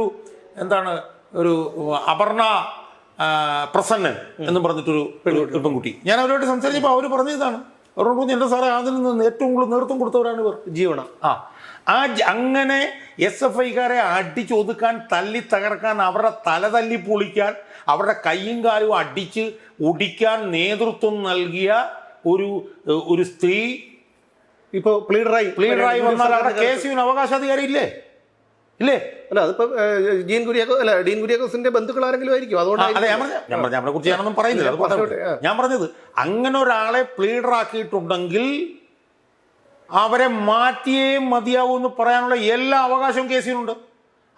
ഒരു അപർണ പ്രസന്നൻ എന്നും പറഞ്ഞിട്ടൊരു പെൺകുട്ടി. ഞാൻ അവരോട് സംസാരിച്ചപ്പോൾ അവർ പറഞ്ഞതാണ്, അവരോട് പറഞ്ഞു, എൻ്റെ സാറേ അതിൽ നിന്ന് ഏറ്റവും കൂടുതൽ നേതൃത്വം കൊടുത്തവരാണ് ഇവർ, ജീവന. അങ്ങനെ SFIക്കാരെ അടിച്ചൊതുക്കാൻ, തല്ലി തകർക്കാൻ, അവരുടെ തല തല്ലി പൊളിക്കാൻ, അവരുടെ കൈയും കാലും അടിച്ച് ഒടിക്കാൻ നേതൃത്വം നൽകിയ ഒരു സ്ത്രീ ഇപ്പോൾ പ്ലീഡറായി വന്നാൽ അവിടെ KSUവിന് അവകാശാധികാരം ഇല്ലേ? അല്ല, അതിപ്പോ ഡീൻ കുര്യാക്കോസിന്റെ ബന്ധുക്കൾ ആരെങ്കിലും ആയിരിക്കും. അതുകൊണ്ട് നമ്മളെ കുറിച്ച് ഞാനൊന്നും പറയുന്നില്ല. ഞാൻ പറഞ്ഞത്, അങ്ങനെ ഒരാളെ പ്ലീഡറാക്കിയിട്ടുണ്ടെങ്കിൽ അവരെ മാറ്റിയേ മതിയാവൂ എന്ന് പറയാനുള്ള എല്ലാ അവകാശവും KSUവിനുണ്ട്.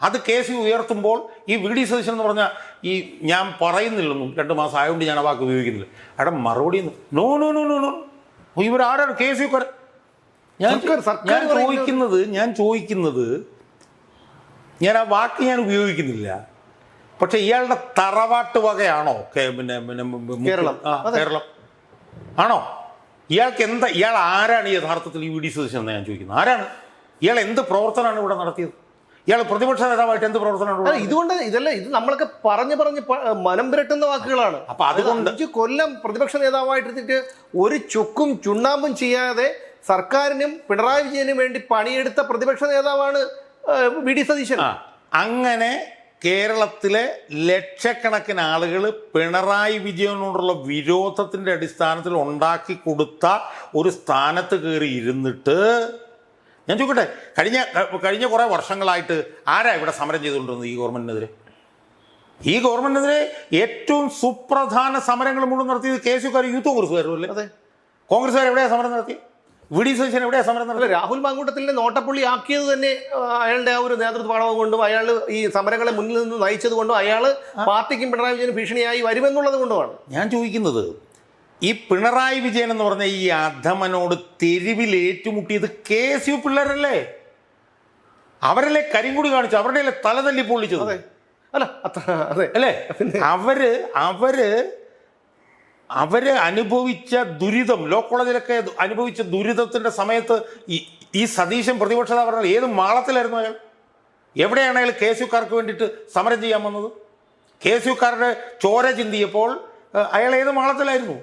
അത് KSU ഉയർത്തുമ്പോൾ ഈ VD സതീശൻ എന്ന് പറഞ്ഞാൽ, ഈ ഞാൻ പറയുന്നില്ലെന്നും 2 മാസം ആയതുകൊണ്ട് ഞാൻ ആ വാക്ക് ഉപയോഗിക്കുന്നില്ല, അവിടെ മറുപടി no no no no no ഇവരാരാണ് KSUക്കാർ? ഞാൻ ചോദിക്കുന്നത് ഞാൻ ആ വാക്ക് ഞാൻ ഉപയോഗിക്കുന്നില്ല. പക്ഷെ ഇയാളുടെ തറവാട്ട് വകയാണോ കേരളം ആണോ? ഇയാൾ ആരാണ് യഥാർത്ഥത്തിൽ ഈ VD സതീശൻ എന്ന് ഞാൻ ചോദിക്കുന്നത്. ആരാണ് ഇയാൾ? എന്ത് പ്രവർത്തനമാണ് ഇവിടെ നടത്തിയത്? ഇയാൾ പ്രതിപക്ഷ നേതാവായിട്ട് എന്ത് പ്രവർത്തനമാണ്? ഇത് നമ്മളൊക്കെ പറഞ്ഞ് മനം പുരട്ടുന്ന വാക്കുകളാണ്. അപ്പൊ അതുകൊണ്ട് 5 കൊല്ലം പ്രതിപക്ഷ നേതാവായിട്ടിട്ട് ഒരു ചുക്കും ചുണ്ണാമ്പും ചെയ്യാതെ സർക്കാരിനും പിണറായി വിജയനും വേണ്ടി പണിയെടുത്ത പ്രതിപക്ഷ നേതാവാണ് VD സതീശൻ. അങ്ങനെ കേരളത്തിലെ ലക്ഷക്കണക്കിന് ആളുകൾ പിണറായി വിജയനോടുള്ള വിരോധത്തിൻ്റെ അടിസ്ഥാനത്തിൽ ഉണ്ടാക്കി കൊടുത്ത ഒരു സ്ഥാനത്ത് കയറി ഇരുന്നിട്ട്, ഞാൻ ചോദിക്കട്ടെ, കഴിഞ്ഞ കുറേ വർഷങ്ങളായിട്ട് ആരാ ഇവിടെ സമരം ചെയ്തുകൊണ്ടിരുന്നത് ഈ ഗവൺമെന്റിനെതിരെ ഏറ്റവും സുപ്രധാന സമരങ്ങൾ മുഴുവൻ നടത്തിയത് KSUക്കാർ, യൂത്ത് കോൺഗ്രസ്സുകാരും അല്ലേ? അതെ. കോൺഗ്രസ്സുകാർ എവിടെയാണ് സമരം നടത്തിയത്? VD സതീശൻ എവിടെയാണ് സമരം നടത്തിയത്? രാഹുൽ മാങ്കൂട്ടത്തിലെ നോട്ടപ്പുള്ളി ആക്കിയത് തന്നെ അയാളുടെ ആ ഒരു നേതൃത്വ പാഠവും കൊണ്ടും, അയാൾ ഈ സമരങ്ങളെ മുന്നിൽ നിന്ന് നയിച്ചത് കൊണ്ടും, അയാൾ പാർട്ടിക്കും പിണറായി വിജയനും ഭീഷണിയായി വരുമെന്നുള്ളത് കൊണ്ടുമാണ്. ഞാൻ ചോദിക്കുന്നത്, ഈ പിണറായി വിജയൻ എന്ന് പറഞ്ഞ ഈ അധമനോട് തെരുവിൽ ഏറ്റുമുട്ടിയത് KSU പിള്ളേരല്ലേ? അവരല്ലേ കരിങ്കുടി കാണിച്ചു, അവരുടെ തല തല്ലി പൊള്ളിച്ചത്. അല്ല അതെ അല്ലേ? അവര് അനുഭവിച്ച ദുരിതം, ലോ കോളേജിലൊക്കെ അനുഭവിച്ച ദുരിതത്തിന്റെ സമയത്ത് ഈ സതീശൻ പ്രതിപക്ഷത പറഞ്ഞാൽ ഏത് മാളത്തിലായിരുന്നു അയാൾ? എവിടെയാണ് അയാൾ കെ എസ് യുക്കാർക്ക് വേണ്ടിയിട്ട് സമരം ചെയ്യാൻ വന്നത്? കെ എസ് യുക്കാരുടെ ചോര ചിന്തിയപ്പോൾ അയാൾ ഏത് മാളത്തിലായിരുന്നു?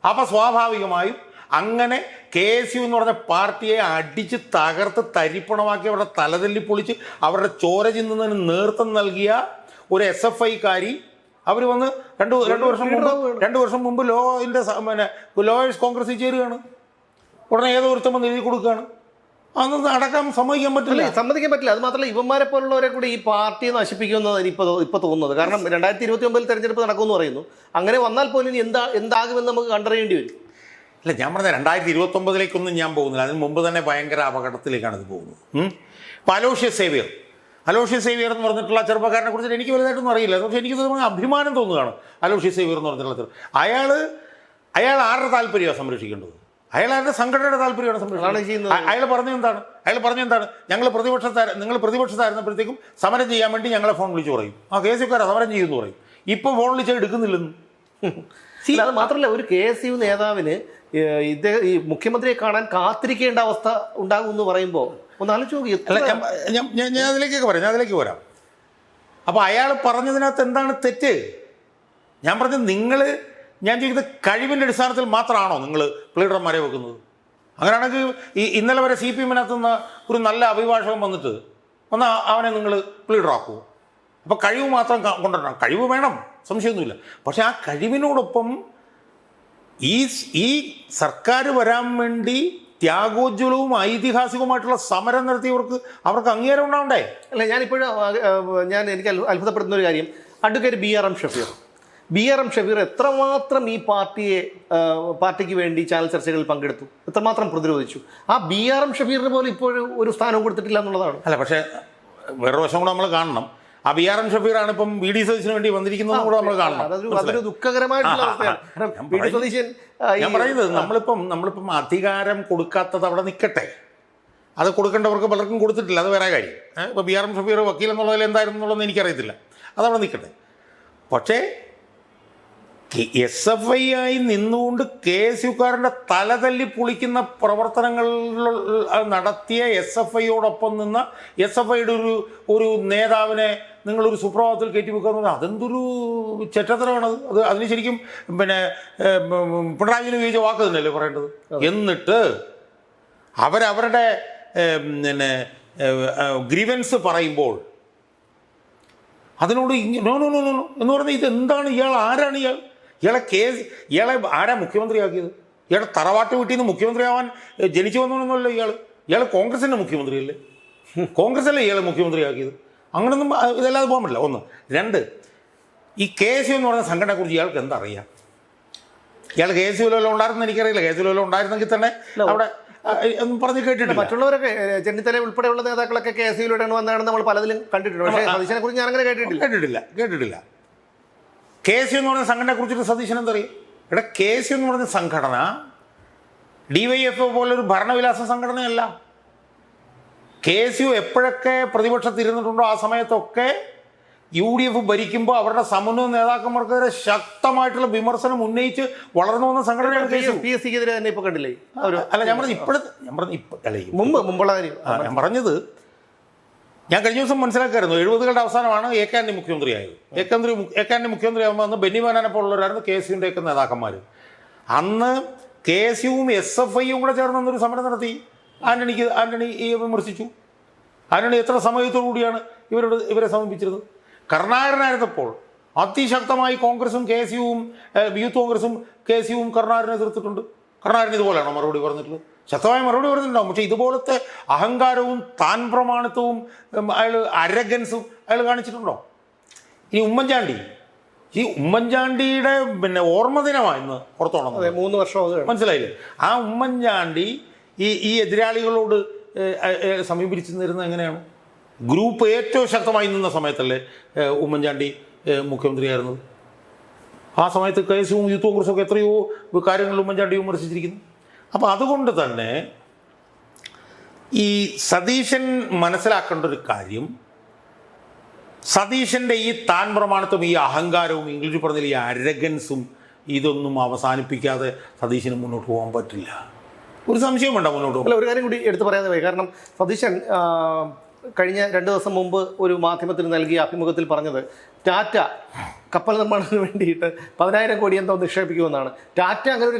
അപ്പം സ്വാഭാവികമായും അങ്ങനെ കെ എസ് യു എന്ന് പറഞ്ഞ പാർട്ടിയെ അടിച്ച് തകർത്ത് തരിപ്പണമാക്കി അവരുടെ തലതല്ലി പൊളിച്ച് അവരുടെ ചോര ചിന്തുന്നതിന് നേതൃത്വം നൽകിയ ഒരു SFI-കാരി അവർ വന്ന് രണ്ട് വർഷം മുമ്പ് ലോയേഴ്സ് കോൺഗ്രസിൽ ചേരുകയാണ്. ഉടനെ ഏതോ ഒരുത്തം വന്ന് എഴുതി കൊടുക്കുകയാണ്. അതൊന്നും അടക്കം സമ്മതിക്കാൻ പറ്റില്ല. അത് മാത്രമല്ല, ഇവന്മാരെ പോലുള്ളവരെ കൂടി ഈ പാർട്ടിയെ നശിപ്പിക്കുമെന്നാണ് ഇപ്പൊ തോന്നുന്നത്. കാരണം 2029 തെരഞ്ഞെടുപ്പ് നടക്കുമെന്ന് പറയുന്നു. അങ്ങനെ വന്നാൽ പോലും ഇനി എന്താകുമെന്ന് നമുക്ക് കണ്ടറിയേണ്ടി വരും. അല്ല, ഞാൻ പറഞ്ഞ 2029 ഞാൻ പോകുന്നില്ല. അതിന് മുമ്പ് തന്നെ ഭയങ്കര അപകടത്തിലേക്കാണ് ഇത് പോകുന്നത്. ഇപ്പോൾ അലോഷ്യസ് സേവിയർ എന്ന് പറഞ്ഞിട്ടുള്ള ചെറുപ്പക്കാരനെ കുറിച്ചിട്ട് എനിക്ക് വലുതായിട്ടൊന്നും അറിയില്ല. പക്ഷേ എനിക്ക് അഭിമാനം തോന്നുകയാണ്. അലോഷ്യസ് സേവിയർ എന്ന് പറഞ്ഞിട്ടുള്ള അയാൾ ആരുടെ താല്പര്യമാണ് സംരക്ഷിക്കേണ്ടത്? അയാൾ ആരുടെ സംഘടനയുടെ താല്പര്യമാണ് സംരക്ഷിക്കുന്നത്? അയാൾ പറഞ്ഞ എന്താണ്? നിങ്ങൾ പ്രതിപക്ഷത്തായിരുന്നപ്പോഴത്തേക്കും സമരം ചെയ്യാൻ വേണ്ടി ഞങ്ങളെ ഫോൺ വിളിച്ച് പറയും, KSUക്കാരാ സമരം ചെയ്യുമെന്ന് പറയും. ഇപ്പം ഫോൺ വിളിച്ചാൽ എടുക്കുന്നില്ലെന്ന്. അത് മാത്രമല്ല, ഒരു KSU നേതാവിന് ഈ മുഖ്യമന്ത്രിയെ കാണാൻ കാത്തിരിക്കേണ്ട അവസ്ഥ ഉണ്ടാകും എന്ന് പറയുമ്പോൾ ഒന്ന് ആലോചിച്ച് നോക്കി. ഞാൻ അതിലേക്ക് വരാം. അപ്പോൾ അയാൾ പറഞ്ഞതിനകത്ത് എന്താണ് തെറ്റ്? ഞാൻ പറഞ്ഞത് ഞാൻ ചോദിക്കുന്നത് കഴിവിൻ്റെ അടിസ്ഥാനത്തിൽ മാത്രമാണോ നിങ്ങൾ പ്ലീഡർമാരെ വെക്കുന്നത്? അങ്ങനെയാണെങ്കിൽ ഇന്നലെ വരെ CPM-നകത്ത് നിന്ന് ഒരു നല്ല അഭിഭാഷകൻ വന്നിട്ട് അവനെ നിങ്ങൾ പ്ലീഡറാക്കുമോ? അപ്പോൾ കഴിവ് മാത്രം കൊണ്ടുവരണം. കഴിവ് വേണം, സംശയമൊന്നുമില്ല. പക്ഷെ ആ കഴിവിനോടൊപ്പം ഈ സർക്കാർ വരാൻ വേണ്ടി ത്യാഗോജ്വലവും ഐതിഹാസികവുമായിട്ടുള്ള സമരം നടത്തിയവർക്ക് അംഗീകാരം ഉണ്ടാവണ്ടേ? അല്ല, എനിക്ക് അത്ഭുതപ്പെടുന്ന ഒരു കാര്യം, അഡ്വക്കേറ്റ് BRM ഷഫീർ എത്രമാത്രം ഈ പാർട്ടിക്ക് വേണ്ടി ചാനൽ ചർച്ചകളിൽ പങ്കെടുത്തു, എത്രമാത്രം പ്രതിരോധിച്ചു. ആ BRM ഷഫീറിന് പോലും ഇപ്പോഴും ഒരു സ്ഥാനവും കൊടുത്തിട്ടില്ല എന്നുള്ളതാണ്. അല്ല, പക്ഷേ വേറൊരു വശം കൂടെ നമ്മൾ കാണണം. ആ BRM ഷഫീറാണ് ഇപ്പം VD സതീശന് വേണ്ടി വന്നിരിക്കുന്നത് കൂടെ നമ്മൾ കാണണം. അതൊരു ദുഃഖകരമായിട്ടുള്ള അവസ്ഥയാണ്. ഞാൻ പറയുന്നത് നമ്മളിപ്പം അധികാരം കൊടുക്കാത്തത് അവിടെ നിൽക്കട്ടെ, അത് കൊടുക്കേണ്ടവർക്ക് പലർക്കും കൊടുത്തിട്ടില്ല, അത് വേറെ കാര്യം. ഇപ്പോൾ BRM ഷഫീർ വക്കീൽ എന്നുള്ളതിൽ എന്തായിരുന്നു എന്നുള്ളതെന്ന് എനിക്കറിയത്തില്ല, അതവിടെ നിൽക്കട്ടെ. പക്ഷേ SFI ആയി നിന്നുകൊണ്ട് KSUക്കാരൻ്റെ തലതല്ലി പൊളിക്കുന്ന പ്രവർത്തനങ്ങൾ നടത്തിയ SFIയോടൊപ്പം നിന്ന SFIയുടെ ഒരു നേതാവിനെ നിങ്ങളൊരു സുപ്രഭാതത്തിൽ കയറ്റി വെക്കുക എന്ന് പറഞ്ഞാൽ അതെന്തൊരു ചെറ്റത്തരമാണത്. അതിന് ശരിക്കും പിണറായി വിജയൻ ഉപയോഗിച്ച വാക്ക് തന്നെയല്ലേ പറയേണ്ടത്? എന്നിട്ട് അവരവരുടെ ഗ്രീവൻസ് പറയുമ്പോൾ അതിനോട് നോ നോ നോ നോ എന്ന് പറഞ്ഞാൽ ഇതെന്താണ്? ആരാണ് ഇയാളെ ആരാ മുഖ്യമന്ത്രിയാക്കിയത്? ഇയാളെ തറവാട്ട് വീട്ടിൽ നിന്ന് മുഖ്യമന്ത്രിയാവാൻ ജനിച്ചു വന്നോന്നല്ലോ ഇയാൾ കോൺഗ്രസിൻ്റെ മുഖ്യമന്ത്രിയല്ലേ? കോൺഗ്രസ്സല്ലേ ഇയാളെ മുഖ്യമന്ത്രിയാക്കിയത്? അങ്ങനൊന്നും ഇതല്ലാതെ പോകാൻ പറ്റില്ല. ഒന്ന്. രണ്ട്, ഈ KSU എന്ന് പറഞ്ഞ സംഘടനയെക്കുറിച്ച് ഇയാൾക്ക് എന്താ അറിയാം? ഇയാൾ KSUവിലെല്ലാം ഉണ്ടായിരുന്നെന്ന് എനിക്കറിയില്ല. KSUവിലെല്ലാം ഉണ്ടായിരുന്നെങ്കിൽ തന്നെ അവിടെ ഒന്നും പറഞ്ഞ് കേട്ടിട്ടില്ല. മറ്റുള്ളവരൊക്കെ ചെന്നിത്തല ഉൾപ്പെടെയുള്ള നേതാക്കളൊക്കെ KSUവിലൂടെ വന്നതാണ് നമ്മൾ പലതിലും കണ്ടിട്ടുണ്ട്. പക്ഷേ സതീശനെ കുറിച്ച് ഞാനങ്ങനെ കേട്ടിട്ടില്ല. KSU എന്ന് പറഞ്ഞ സംഘടനയെ കുറിച്ചിട്ട് സതീശൻ എന്തറിയും? KSU എന്ന് പറഞ്ഞ സംഘടന DYFO പോലൊരു ഭരണവിലാസ സംഘടനയല്ല. KSU എപ്പോഴൊക്കെ പ്രതിപക്ഷത്തിരുന്നിട്ടുണ്ടോ ആ സമയത്തൊക്കെ UDF ഭരിക്കുമ്പോൾ അവരുടെ സമന്വയ നേതാക്കന്മാർക്കെതിരെ ശക്തമായിട്ടുള്ള വിമർശനം ഉന്നയിച്ച് വളർന്നു വന്ന സംഘടനയാണ് KSU. PSCക്കെതിരെ തന്നെ ഇപ്പോൾ കണ്ടില്ലേ? അല്ല, ഞാൻ പറഞ്ഞത് ഞാൻ കഴിഞ്ഞ ദിവസം മനസ്സിലാക്കായിരുന്നു. 70കളുടെ അവസാനമാണ് AK ആന്റണി മുഖ്യമന്ത്രിയായത്. AK ആന്റണി മുഖ്യമന്ത്രിയാകുമ്പോൾ അന്ന് ബെന്നി ബെഹനാനെ പോലുള്ളവരായിരുന്നു KSUവിൻ്റെ ഒക്കെ നേതാക്കന്മാർ. അന്ന് KSUവും SFIയും കൂടെ ചേർന്നൊരു സമരം നടത്തി. ആന്റണി വിമർശിച്ചു. ആന്റണി എത്ര സമയത്തോടു കൂടിയാണ് ഇവരെ സമീപിച്ചിരുന്നത്? കരുണാകരനായിരുന്നപ്പോൾ അതിശക്തമായി കോൺഗ്രസും KSUവും യൂത്ത് കോൺഗ്രസും KSUവും കരുണാകരനെ എതിർത്തിട്ടുണ്ട്. കരുണാകരൻ ഇതുപോലെയാണോ മറുപടി പറഞ്ഞിട്ടുള്ളത്? ശക്തമായ മറുപടി പറഞ്ഞിട്ടുണ്ടാവും. പക്ഷേ ഇതുപോലത്തെ അഹങ്കാരവും താൻ പ്രമാണിത്വവും അരഗൻസും അയാൾ കാണിച്ചിട്ടുണ്ടോ? ഇനി ഉമ്മൻചാണ്ടിയുടെ ഓർമ്മ ദിനമാണ് ഇന്ന് പുറത്തോണം. 3 വർഷം മനസ്സിലായില്ലേ? ആ ഉമ്മൻചാണ്ടി ഈ എതിരാളികളോട് സമീപിച്ചിരുന്നത് എങ്ങനെയാണ്? ഗ്രൂപ്പ് ഏറ്റവും ശക്തമായി നിന്ന സമയത്തല്ലേ ഉമ്മൻചാണ്ടി മുഖ്യമന്ത്രിയായിരുന്നത്? ആ സമയത്ത് KSUവും യൂത്ത് കോൺഗ്രസും ഒക്കെ എത്രയോ കാര്യങ്ങൾ ഉമ്മൻചാണ്ടി വിമർശിച്ചിരിക്കുന്നു. അപ്പോൾ അതുകൊണ്ട് തന്നെ ഈ സതീശൻ മനസ്സിലാക്കേണ്ട ഒരു കാര്യം, സതീശൻ്റെ ഈ താൻ പ്രമാണത്വം, ഈ അഹങ്കാരവും, ഇംഗ്ലീഷിൽ പറഞ്ഞാൽ ഈ അരഗൻസും, ഇതൊന്നും അവസാനിപ്പിക്കാതെ സതീശന് മുന്നോട്ട് പോകാൻ പറ്റില്ല. ഒരു സംശയം വേണ്ട മുന്നോട്ട് പോകാൻ. അല്ല, ഒരു കാര്യം കൂടി എടുത്തു പറയാതെ പോയി. കാരണം സതീശൻ കഴിഞ്ഞ 2 ദിവസം മുമ്പ് ഒരു മാധ്യമത്തിന് നൽകിയ അഭിമുഖത്തിൽ പറഞ്ഞത് ടാറ്റ കപ്പൽ നിർമ്മാണത്തിന് വേണ്ടിയിട്ട് 10,000 കോടി എന്തോ നിക്ഷേപിക്കുമെന്നാണ്. ടാറ്റ അങ്ങനെ ഒരു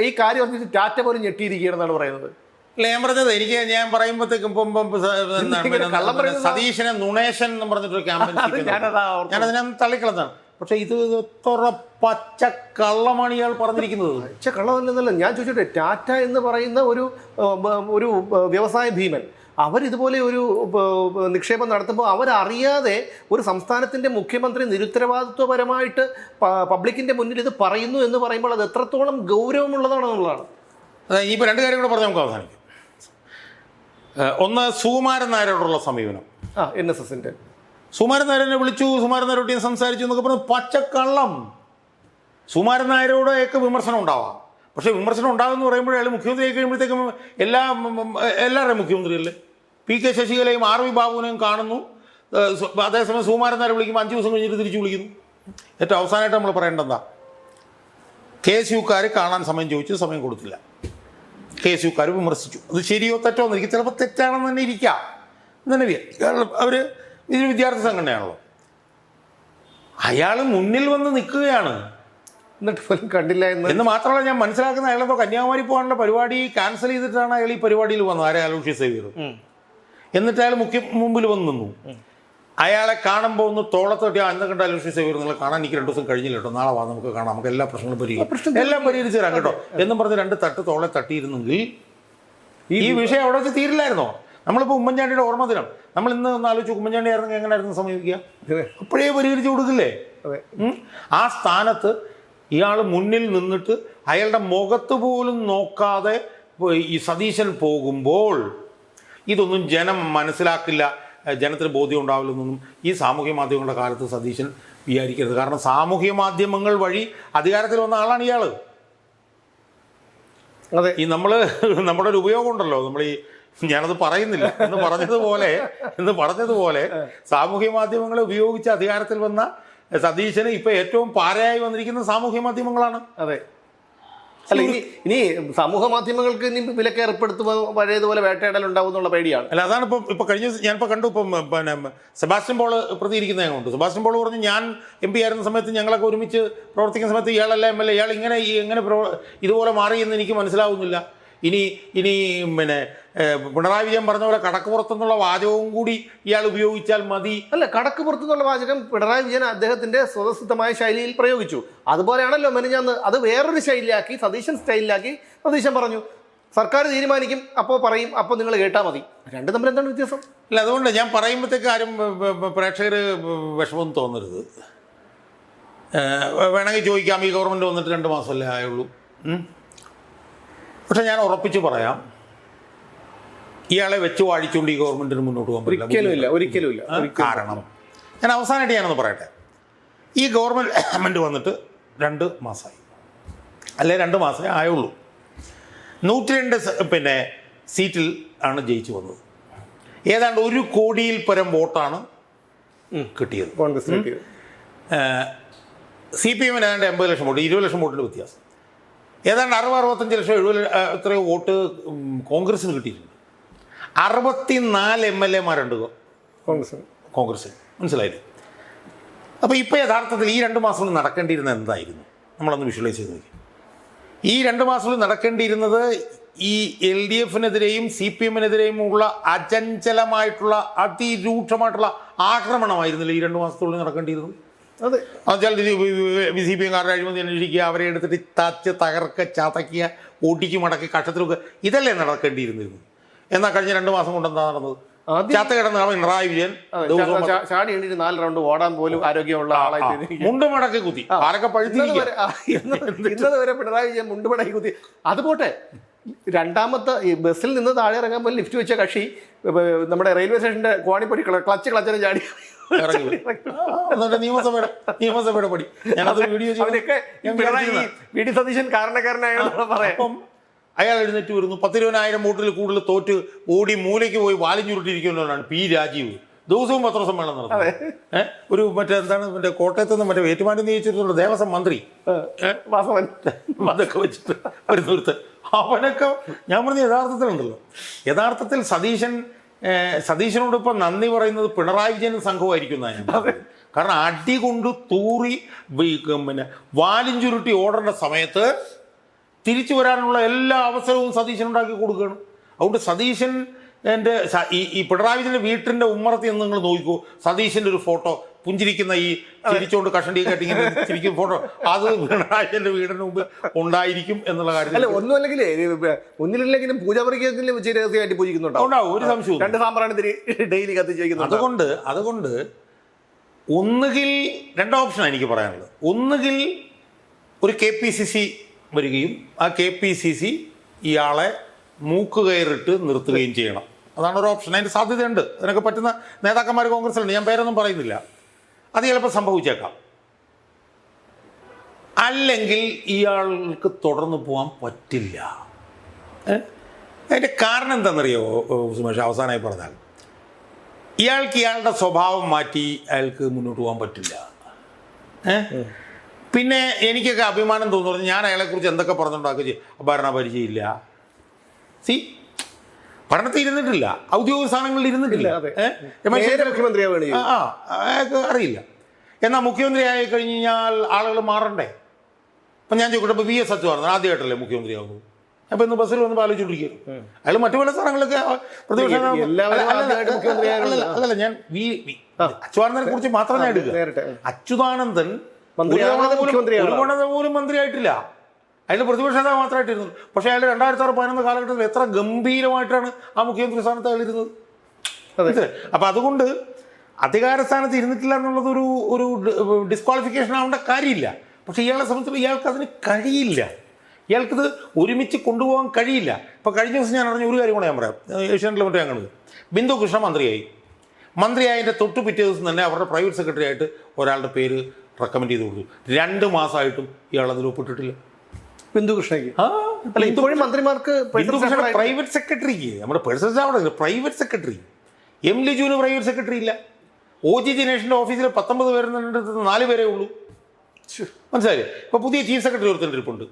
ഈ കാര്യം പറഞ്ഞിട്ട് ടാറ്റ പോലും ഞെട്ടിയിരിക്കുകയാണെന്നാണ് പറയുന്നത്. അല്ല, ഞാൻ പറഞ്ഞത്, ഞാൻ പറയുമ്പോഴത്തേക്കും സതീശനെ നുണേശൻ എന്ന് പറഞ്ഞിട്ടൊരു ക്യാമ്പയിൻ ഞാനതിനെ തള്ളിക്കളഞ്ഞാണ്. പക്ഷെ ഇത് എത്ര പച്ച കള്ളമാണ് ഇയാൾ പറഞ്ഞിരിക്കുന്നത്. പച്ച കള്ളമല്ലെന്നല്ല ഞാൻ ചോദിച്ചോട്ടെ. ടാറ്റ എന്ന് പറയുന്ന ഒരു വ്യവസായ ഭീമൻ, അവരിതുപോലെ ഒരു നിക്ഷേപം നടത്തുമ്പോൾ അവരറിയാതെ ഒരു സംസ്ഥാനത്തിൻ്റെ മുഖ്യമന്ത്രി നിരുത്തരവാദിത്വപരമായിട്ട് പബ്ലിക്കിൻ്റെ മുന്നിൽ ഇത് പറയുന്നു എന്ന് പറയുമ്പോൾ അത് എത്രത്തോളം ഗൗരവമുള്ളതാണെന്നുള്ളതാണ്. അതായത് ഇപ്പോൾ 2 കാര്യം കൂടെ പറഞ്ഞാൽ നമുക്ക് അവസാനിക്കും. ഒന്ന്, സുകുമാരൻ നായരോടുള്ള സമീപനം. NSSൻ്റെ സുകുമാരൻ നായരനെ വിളിച്ചു, സുകുമാരൻ നായരോട് സംസാരിച്ചു എന്നൊക്കെ പറഞ്ഞ് പച്ചക്കള്ളം. സുകുമാരൻ നായരോടൊക്കെ വിമർശനം ഉണ്ടാവാം, പക്ഷേ വിമർശനം ഉണ്ടാകുമെന്ന് പറയുമ്പോൾ അയാൾ മുഖ്യമന്ത്രി ആയി കഴിയുമ്പോഴത്തേക്കും എല്ലാവരുടെയും മുഖ്യമന്ത്രിയല്ലേ. PK ശശികലയും RV ബാബുവിനെയും കാണുന്നു. അതേസമയം സുകുമാരൻ നായരെ വിളിക്കുമ്പോൾ 5 ദിവസം കഴിഞ്ഞിട്ട് തിരിച്ചു വിളിക്കുന്നു. ഏറ്റവും അവസാനമായിട്ട് നമ്മൾ പറയേണ്ടതാ, KSUക്കാർ കാണാൻ സമയം ചോദിച്ചു, സമയം കൊടുത്തില്ല. KSUക്കാർ വിമർശിച്ചു. അത് ശരിയോ തെറ്റോ എന്ന് എനിക്ക് ചിലപ്പോൾ തെറ്റാണെന്ന് തന്നെ ഇരിക്കാം. കാരണം അവർ ഇതൊരു വിദ്യാർത്ഥി സംഘടനയാണല്ലോ. അയാൾ മുന്നിൽ വന്ന് നിൽക്കുകയാണ്, എന്നിട്ട് പോലും കണ്ടില്ല എന്ന് മാത്രമല്ല ഞാൻ മനസ്സിലാക്കുന്ന, അയാളെന്തോ കന്യാകുമാരി പോകാനുള്ള പരിപാടി ക്യാൻസൽ ചെയ്തിട്ടാണ് അയാൾ ഈ പരിപാടിയിൽ വന്നത്. ആരെ? Aloysius Xavier. എന്നിട്ട് അയാൾ മുമ്പിൽ വന്ന് നിന്നു. അയാളെ കാണുമ്പോൾ ഒന്ന് തോളത്ത് തട്ടി, അന്ന് കണ്ട അലോഷ്യസ് സേവ്യർ നിങ്ങളെ കാണാൻ എനിക്ക് 2 ദിവസം കഴിഞ്ഞില്ല കേട്ടോ, നാളെ വാ നമുക്ക് കാണാം, നമുക്ക് എല്ലാ പ്രശ്നങ്ങളും എല്ലാം പരിഹരിച്ച് തരാം കേട്ടോ എന്നും പറഞ്ഞ് 2 തട്ട് തോളെ തട്ടിയിരുന്നെങ്കിൽ ഈ വിഷയം അവിടെ വെച്ച് തീരില്ലായിരുന്നോ? നമ്മളിപ്പോൾ ഉമ്മൻചാണ്ടിയുടെ ഓർമ്മ ദിനം നമ്മൾ ഇന്ന് ഒന്ന് ആലോചിച്ചു, ഉമ്മൻചാണ്ടി ആയിരുന്നെങ്കിൽ എങ്ങനെയായിരുന്നു സമീപിക്കുക? അപ്പോഴേ പരിഹരിച്ചു കൊടുക്കില്ലേ? ആ സ്ഥാനത്ത് ഇയാൾ മുന്നിൽ നിന്നിട്ട് അയാളുടെ മുഖത്ത് പോലും നോക്കാതെ ഈ സതീശൻ പോകുമ്പോൾ ഇതൊന്നും ജനം മനസ്സിലാക്കില്ല, ജനത്തിന് ബോധ്യം ഉണ്ടാവില്ലെന്നൊന്നും ഈ സാമൂഹ്യ മാധ്യമങ്ങളുടെ കാലത്ത് സതീശൻ വിചാരിക്കരുത്. കാരണം സാമൂഹ്യ മാധ്യമങ്ങൾ വഴി അധികാരത്തിൽ വന്ന ആളാണ് ഇയാൾ. അതെ, ഈ നമ്മുടെ ഒരു ഉപയോഗം ഉണ്ടല്ലോ, നമ്മൾ ഈ ഞാനത് പറയുന്നില്ല എന്ന് പറഞ്ഞതുപോലെ സാമൂഹ്യ മാധ്യമങ്ങളെ ഉപയോഗിച്ച് അധികാരത്തിൽ വന്ന സതീശന് ഇപ്പൊ ഏറ്റവും പാരയായി വന്നിരിക്കുന്ന സാമൂഹ്യ മാധ്യമങ്ങളാണ്. അതെ. അല്ല, ഇനി സമൂഹ മാധ്യമങ്ങൾക്ക് ഇനി വിലക്ക് ഏർപ്പെടുത്തുമ്പോൾ പഴയതുപോലെ വേട്ടയാടൽ ഉണ്ടാവും എന്നുള്ള പേടിയാണ്. അല്ല, അതാണ് ഇപ്പൊ ഞാനിപ്പോൾ കണ്ടു. പിന്നെ സെബാസ്റ്റ്യൻ പോൾ പ്രതികരിക്കുന്ന ഞങ്ങളുണ്ട്. സെബാസ്റ്റ്യൻ പോൾ പറഞ്ഞു, ഞാൻ MP ആയിരുന്ന സമയത്ത് ഞങ്ങളൊക്കെ ഒരുമിച്ച് പ്രവർത്തിക്കുന്ന സമയത്ത് ഇയാളല്ല MLA, ഇയാൾ എങ്ങനെ ഇതുപോലെ മാറിയെന്ന് എനിക്ക് മനസ്സിലാവുന്നില്ല. ഇനി പിന്നെ പിണറായി വിജയൻ പറഞ്ഞ പോലെ കടക്കുപുറത്തുനിന്നുള്ള വാചകവും കൂടി ഇയാൾ ഉപയോഗിച്ചാൽ മതി. അല്ല, കടക്കുപുറത്തുനിന്നുള്ള വാചകം പിണറായി വിജയൻ അദ്ദേഹത്തിന്റെ സ്വതസിദ്ധമായ ശൈലിയിൽ പ്രയോഗിച്ചു. അതുപോലെയാണല്ലോ മെനഞ്ഞാന്ന് അത് വേറൊരു ശൈലിയാക്കി, സതീശൻ സ്റ്റൈലിലാക്കി സതീശൻ പറഞ്ഞു, സർക്കാർ തീരുമാനിക്കും, അപ്പോൾ പറയും, അപ്പോൾ നിങ്ങൾ കേട്ടാൽ മതി. 2 തമ്മിൽ എന്താണ് വ്യത്യാസം? അല്ല, അതുകൊണ്ട് ഞാൻ പറയുമ്പോഴത്തേക്ക് ആരും പ്രേക്ഷകർ വിഷമം തോന്നരുത്. വേണമെങ്കിൽ ചോദിക്കാം, ഈ ഗവൺമെൻറ് വന്നിട്ട് 2 മാസമല്ലേ ആയുള്ളൂ. പക്ഷെ ഞാൻ ഉറപ്പിച്ച് പറയാം, ഇയാളെ വെച്ച് വാഴിച്ചുകൊണ്ട് ഈ ഗവൺമെൻറ്റിന് മുന്നോട്ട് പോകാൻ ഒരിക്കലുമില്ല. കാരണം ഞാൻ അവസാനമായിട്ട് ഞാനൊന്ന് പറയട്ടെ, ഈ ഗവൺമെൻറ് വന്നിട്ട് 2 മാസമായി, അല്ലെ 2 മാസമേ ആയുള്ളൂ. 102 പിന്നെ സീറ്റിൽ ആണ് ജയിച്ചു വന്നത്. ഏതാണ്ട് 1 കോടിയിൽ പരം വോട്ടാണ് കിട്ടിയത്. CPM ഏതാണ്ട് 80 ലക്ഷം വോട്ട്, 20 ലക്ഷം വോട്ടിൻ്റെ വ്യത്യാസം. ഏതാണ്ട് 60-65 ലക്ഷം 70 എത്രയോ വോട്ട് കോൺഗ്രസിന് കിട്ടിയിട്ടുണ്ട്. 64 MLA-മാരുണ്ട് കോൺഗ്രസിന്. മനസ്സിലായില്ലേ? അപ്പോൾ ഇപ്പോൾ യഥാർത്ഥത്തിൽ ഈ 2 മാസത്തിൽ നടക്കേണ്ടിയിരുന്നത് എന്തായിരുന്നു? നമ്മളൊന്ന് വിഷ്വലൈസ് ചെയ്ത് നോക്കി. ഈ 2 മാസത്തിൽ നടക്കേണ്ടിയിരുന്നത് ഈ LDF-നെതിരെയും CPM-നെതിരെയും ഉള്ള അചഞ്ചലമായിട്ടുള്ള അതിരൂക്ഷമായിട്ടുള്ള ആക്രമണമായിരുന്നില്ല ഈ 2 മാസത്തിനുള്ളിൽ നടക്കേണ്ടിയിരുന്നത്. അതെ, എന്നുവെച്ചാൽ CPM-കാരുടെ അഴിമതി അന്വേഷിക്കുക, അവരെ എടുത്തിട്ട് തച്ച് തകർക്കുക, ചതയ്ക്കുക, ഓടിച്ചു മടക്കി കക്ഷത്തിലൊക്കെ, ഇതല്ലേ നടക്കേണ്ടിയിരുന്നത്. എന്നാൽ കഴിഞ്ഞ 2 മാസം കൊണ്ട് എന്താ നടന്നത്? ചത്ത കിടന്ന പിണറായി വിജയൻ ചാടി എണീറ്റ് 4 റൗണ്ട് ഓടാൻ പോലും ആരോഗ്യമുള്ള ആളായി മുണ്ടുമടക്കി കുത്തി, ആരൊക്കെ പഴുത്തിരിക്കുക വരെ പിണറായി വിജയൻ മുണ്ടുമടക്കി കുത്തി. അതുപോട്ടെ, 2ാമത്തെ ഈ ബസ്സിൽ നിന്ന് താഴെ ഇറങ്ങാൻ പോലും ലിഫ്റ്റ് വെച്ച കക്ഷി നമ്മുടെ റെയിൽവേ സ്റ്റേഷന്റെ കോണിപ്പടി ക്ലച്ചിന് ചാടി നിയമസഭയുടെ പടി. ഞാനത് വീഡിയോ VD സതീശൻ കാരണക്കാരനായ. അയാൾ എഴുന്നേറ്റ് വരുന്നു. 10,000 വോട്ടിൽ കൂടുതൽ തോറ്റ് ഓടി മൂലയ്ക്ക് പോയി വാലും ചുരുട്ടിയിരിക്കുന്നവരാണ് പി രാജീവ്. ദിവസവും പത്രസമ്മേളനം നടത്തുന്നത്. ഒരു എന്താണ് കോട്ടയത്ത് നിന്ന് ഏറ്റുമാനൂർ നിയോഗിച്ചിട്ടുള്ള ദേവസ്വം മന്ത്രി അതൊക്കെ വെച്ചിട്ട് ഒരു നിർത്ത് അവനൊക്കെ ഞാൻ പറഞ്ഞ യഥാർത്ഥത്തിലുണ്ടല്ലോ. യഥാർത്ഥത്തിൽ സതീശനോട് ഇപ്പം നന്ദി പറയുന്നത് പിണറായി വിജയനും സംഘമായിരിക്കും ഞാൻ. കാരണം അടി കൊണ്ട് തൂറി വാലും ചുരുട്ടി ഓടേണ്ട സമയത്ത് തിരിച്ചു വരാനുള്ള എല്ലാ അവസരവും സതീശൻ ഉണ്ടാക്കി കൊടുക്കുകയാണ്. അതുകൊണ്ട് സതീശൻ ഈ പിണറായി വിജയൻ്റെ വീട്ടിൻ്റെ ഉമ്മറത്ത് എന്ന് നിങ്ങൾ നോക്കിക്കോ, സതീശൻ്റെ ഒരു ഫോട്ടോ പുഞ്ചിരിക്കുന്ന ഈ ചിരിച്ചുകൊണ്ട് കഷണ്ടി കെട്ടിങ്ങനെ ചിരിക്കുന്ന ഫോട്ടോ അത് പിണറായി വിജയൻ്റെ വീടിന് മുമ്പ് ഉണ്ടായിരിക്കും എന്നുള്ള കാര്യത്തിൽ ഒന്നില്ലെങ്കിലും പൂജാപുരക്കെങ്കിലും രഹസ്യമായിട്ട് പൂജിക്കുന്നുണ്ടാവും. ഒരു സംശയവും 2 സാമ്പ്രാണി ഡെയിലി കത്തിച്ച് വയ്ക്കുന്നുണ്ട്. അതുകൊണ്ട് ഒന്നുകിൽ 2 ഓപ്ഷനാണ് എനിക്ക് പറയാനുള്ളത്. ഒന്നുകിൽ ഒരു KPCC വരികയും ആ KPCC ഇയാളെ മൂക്കുകയറിട്ട് നിർത്തുകയും ചെയ്യണം. അതാണ് ഒരു ഓപ്ഷൻ. അതിൻ്റെ സാധ്യതയുണ്ട്. അതിനൊക്കെ പറ്റുന്ന നേതാക്കന്മാർ കോൺഗ്രസിലുണ്ട്. ഞാൻ പേരൊന്നും പറയുന്നില്ല. അത് ചിലപ്പോൾ സംഭവിച്ചേക്കാം. അല്ലെങ്കിൽ ഇയാൾക്ക് തുടർന്ന് പോകാൻ പറ്റില്ല. അതിൻ്റെ കാരണം എന്താണെന്നറിയോ സുമേഷ്? അവസാനമായി പറഞ്ഞാൽ ഇയാൾക്ക് ഇയാളുടെ സ്വഭാവം മാറ്റി അയാൾക്ക് മുന്നോട്ട് പോകാൻ പറ്റില്ല. പിന്നെ എനിക്കൊക്കെ അഭിമാനം തോന്നുന്നു. ഞാൻ അയാളെക്കുറിച്ച് എന്തൊക്കെ പറഞ്ഞുണ്ടാക്കി ഭരണപരിചയമില്ല. ഭരണത്തിൽ ഇരുന്നിട്ടില്ല, ഔദ്യോഗിക സ്ഥാനങ്ങളിൽ ഇരുന്നിട്ടില്ല, അറിയില്ല. എന്നാൽ മുഖ്യമന്ത്രി ആയി കഴിഞ്ഞ് കഴിഞ്ഞാൽ ആളുകൾ മാറണ്ടേ? അപ്പം ഞാൻ ചോദിക്കട്ടെ, ഇപ്പോൾ VS അച്യുതാനന്ദൻ ആദ്യമായിട്ടല്ലേ മുഖ്യമന്ത്രി ആകുന്നത്? അപ്പോൾ ഇന്ന് ബസ്സിൽ വന്ന് ആലോചിച്ചുകൊണ്ടിരിക്കുകയും അയാൾ മറ്റു പല സ്ഥലങ്ങളിലൊക്കെ പ്രതിപക്ഷ അല്ലല്ല ഞാൻ അച്യുതാനന്ദനെ കുറിച്ച് മാത്രം ഞാൻ എടുക്കുക. അച്യുതാനന്ദൻ പോലും മന്ത്രിയായിട്ടില്ല. അയാൾ പ്രതിപക്ഷ നേതാവ് മാത്രമായിട്ടിരുന്നു. പക്ഷേ അയാൾ 2006-11 കാലഘട്ടത്തിൽ എത്ര ഗംഭീരമായിട്ടാണ് ആ മുഖ്യമന്ത്രി സ്ഥാനത്ത് അയാൾ ഇരുന്നത്. അപ്പം അതുകൊണ്ട് അധികാര സ്ഥാനത്ത് ഇരുന്നിട്ടില്ല എന്നുള്ളത് ഒരു ഡിസ്ക്വാളിഫിക്കേഷൻ ആവേണ്ട കാര്യമില്ല. പക്ഷേ ഇയാളെ സംബന്ധിച്ചിടത്തോളം ഇയാൾക്ക് അതിന് കഴിയില്ല. ഇയാൾക്കിത് ഒരുമിച്ച് കൊണ്ടുപോകാൻ കഴിയില്ല. ഇപ്പോൾ കഴിഞ്ഞ ദിവസം ഞാൻ അറിഞ്ഞ ഒരു കാര്യം കൂടെ ഞാൻ പറയാം. ഏഷ്യാനെറ്റിൽ മറ്റേ ഞാൻ കണ്ടത്, ബിന്ദു കൃഷ്ണ മന്ത്രിയായതിൻ്റെ തൊട്ട് പിറ്റേ ദിവസം തന്നെ അവരുടെ പ്രൈവറ്റ് സെക്രട്ടറി ആയിട്ട് ഒരാളുടെ പേര് റെക്കമെൻഡ് ചെയ്ത് കൊടുത്തു. 2 മാസമായിട്ടും ഇയാൾ അതിൽ ഒപ്പിട്ടിട്ടില്ല. ബിന്ദു കൃഷ്ണയ്ക്ക് മന്ത്രിമാർക്ക് പ്രൈവറ്റ് സെക്രട്ടറിക്ക് നമ്മുടെ personal staff private secretary. M ലിജുവിന് പ്രൈവറ്റ് സെക്രട്ടറി ഇല്ല. OG ദിനേഷിൻ്റെ ഓഫീസിൽ 19 പേരുന്നുണ്ട്, 4 പേരേ ഉള്ളൂ. മനസ്സിലായില്ലേ? ഇപ്പോൾ പുതിയ ചീഫ് സെക്രട്ടറി ഒരുത്തണ്ടിരിപ്പുണ്ട്.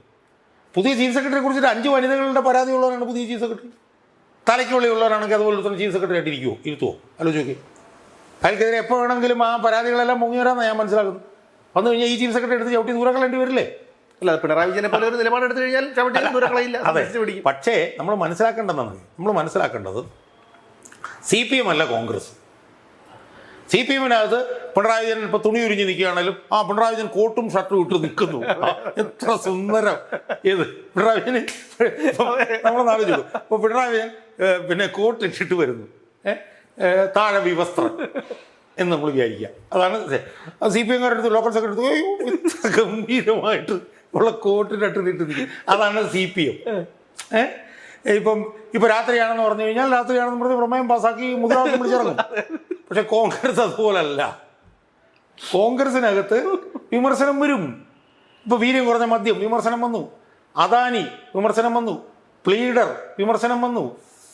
പുതിയ ചീഫ് സെക്രട്ടറിയെ കുറിച്ചിട്ട് 5 വനിതകളുടെ പരാതിയുള്ളവരാണ് പുതിയ ചീഫ് സെക്രട്ടറി. തലയ്ക്കുള്ളിയുള്ളവരാണെങ്കിൽ അതുപോലെ തന്നെ ചീഫ് സെക്രട്ടറി ആയിട്ട് ഇരുത്തുമോ? ആലോചിച്ച് നോക്കി. അയാൾക്കെതിരെ എപ്പോൾ വേണമെങ്കിലും ആ പരാതികളെല്ലാം മുങ്ങി വരാമെന്നാണ് ഞാൻ മനസ്സിലാക്കുന്നത്. വന്നു കഴിഞ്ഞാൽ ഈ ചീഫ് സെക്രട്ടറി എടുത്ത് ചവിട്ടി ദൂരക്കളേണ്ടി വരില്ലേ? അല്ല, പിണറായി വിജയനെ പോലെ ഒരു നിലപാടെടുത്തു കഴിഞ്ഞാൽ ദൂരക്കളയില്ല. പക്ഷേ നമ്മൾ മനസ്സിലാക്കേണ്ടത് CPM അല്ല കോൺഗ്രസ്. CPM-നകത്ത് പിണറായി വിജയൻ ഇപ്പോൾ തുണി ഉരിഞ്ഞ് നിൽക്കുകയാണെങ്കിലും പിണറായി വിജയൻ കോട്ടും ഷർട്ടും ഇട്ട് നിൽക്കുന്നു. എത്ര സുന്ദരം! ഏത് പിണറായി വിജയൻ നമ്മളൊന്ന് ആലോചിക്കും. ഇപ്പോൾ പിണറായി വിജയൻ പിന്നെ കോട്ട് ഇട്ടിട്ട് വരുന്നു, താഴെ വിവസ്ത്രം എന്ന് നമ്മൾ വിചാരിക്കുക. അതാണ് CPM-കാരുടെ അടുത്ത് ലോക്കൽ സെക്രട്ടറി ഇത്ര ഗംഭീരമായിട്ട് ഉള്ള കോട്ടിനിട്ട് നിൽക്കും. അതാണ് CPM. ഇപ്പം രാത്രിയാണെന്ന് പറഞ്ഞു കഴിഞ്ഞാൽ രാത്രിയാണെന്ന് പറഞ്ഞ് പ്രമേയം പാസ്സാക്കി മുദ്രാവാക്യം വിളിച്ചിറങ്ങും. പക്ഷെ കോൺഗ്രസ് അതുപോലല്ല. കോൺഗ്രസിനകത്ത് വിമർശനം വരും. ഇപ്പോൾ വീര്യം കുറഞ്ഞ മദ്യം വിമർശനം വന്നു, അദാനി വിമർശനം വന്നു, പ്ലീഡർ വിമർശനം വന്നു,